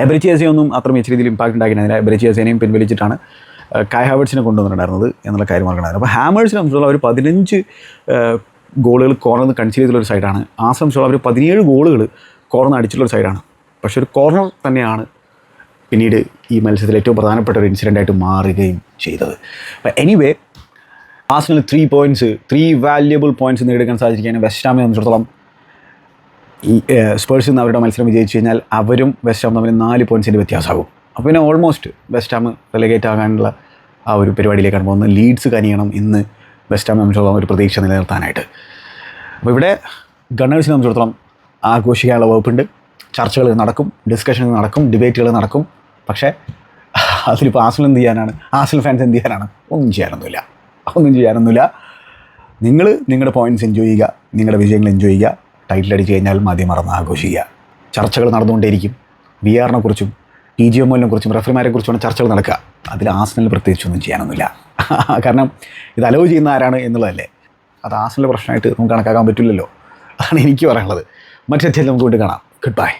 എബറിച്ചിയേസയൊന്നും അത്ര മികച്ച രീതിയിൽ ഇമ്പാക്റ്റ് ഉണ്ടാക്കിയിരുന്നില്ല. എബറിച്ചിയേസനെയും പിൻവലിച്ചിട്ടാണ് കായ് ഹാവേർട്സിനെ കൊണ്ടുവന്നിട്ടുണ്ടായിരുന്നത് എന്നുള്ള കാര്യം ഓർക്കണമായിരുന്നു. അപ്പോൾ ഹാമേഴ്സിനെ സംബന്ധിച്ചുള്ള ഒരു 15 ഗോളുകൾ കോർണറിൽ നിന്ന് കൺസീഡ് ചെയ്തിട്ടുള്ളൊരു സൈഡാണ്. ആ സംബന്ധിച്ചുള്ള ഒരു 17 ഗോളുകൾ കോർണർ അടിച്ചിട്ടുള്ളൊരു സൈഡാണ്. പക്ഷേ ഒരു കോർണർ തന്നെയാണ് പിന്നീട് ഈ മത്സരത്തിൽ ഏറ്റവും പ്രധാനപ്പെട്ട ഒരു ഇൻസിഡൻ്റായിട്ട് മാറുകയും ചെയ്തത്. അപ്പോൾ എനിവേ ആർസനൽ 3 വാല്യുബിൾ പോയിൻറ്റ്സ് നേടിയെടുക്കാൻ സാധിച്ചിരിക്കുകയാണ്. വെസ്റ്റ് ഹാമിനെ സംബന്ധിച്ചിടത്തോളം ഈ സ്പേഴ്സിൽ നിന്ന് അവരുടെ മത്സരം വിജയിച്ചു കഴിഞ്ഞാൽ അവരും വെസ്റ്റ് ഹാം തമ്മിൽ 4 പോയിൻറ്റ്സിൻ്റെ വ്യത്യാസമാകും. അപ്പോൾ പിന്നെ ഓൾമോസ്റ്റ് വെസ്റ്റ് ഹാം റെലഗേറ്റ് ആകാനുള്ള ആ ഒരു പരിപാടിയിലേക്കാണ് പോകുന്നത്. ലീഡ്സ് കനിയണം ഇന്ന് വെസ്റ്റ് ഹാമിനെ സംബന്ധിച്ചിടത്തോളം ഒരു പ്രതീക്ഷ നിലനിർത്താനായിട്ട്. അപ്പോൾ ഇവിടെ ഗണ്ണേഴ്സിനെ സംബന്ധിച്ചിടത്തോളം ആഘോഷിക്കാനുള്ള വകുപ്പുണ്ട്. ചർച്ചകൾ നടക്കും, ഡിസ്കഷനുകൾ നടക്കും, ഡിബേറ്റുകൾ നടക്കും. പക്ഷേ അതിലിപ്പോൾ ആർസനൽ എന്ത് ചെയ്യാനാണ്? ആർസനൽ ഫാൻസ് എന്ത് ചെയ്യാനാണ്? ഒന്നും ചെയ്യാനൊന്നുമില്ല. നിങ്ങൾ നിങ്ങളുടെ പോയിൻറ്റ്സ് എൻജോയ് ചെയ്യുക, നിങ്ങളുടെ വിജയങ്ങൾ എൻജോയ് ചെയ്യുക. ടൈറ്റിൽ അടിച്ച് കഴിഞ്ഞാൽ മതി മറന്ന് ആഘോഷിക്കുക. ചർച്ചകൾ നടന്നുകൊണ്ടേയിരിക്കും. VR കുറിച്ചും TGML കുറിച്ചും റഫറിമാരെ കുറിച്ചുമാണ് ചർച്ചകൾ നടക്കുക. അതിൽ ആർസനൽ പ്രത്യേകിച്ചൊന്നും ചെയ്യാനൊന്നുമില്ല. കാരണം ഇത് അലോ ചെയ്യുന്ന ആരാണ് എന്നുള്ളതല്ലേ. അത് ആർസനൽ പ്രശ്നമായിട്ട് നമുക്ക് കണക്കാക്കാൻ പറ്റില്ലല്ലോ. അതാണ് എനിക്ക് പറയാനുള്ളത്. മറ്റേ നമുക്ക് വീണ്ടും കാണാം. Good bye.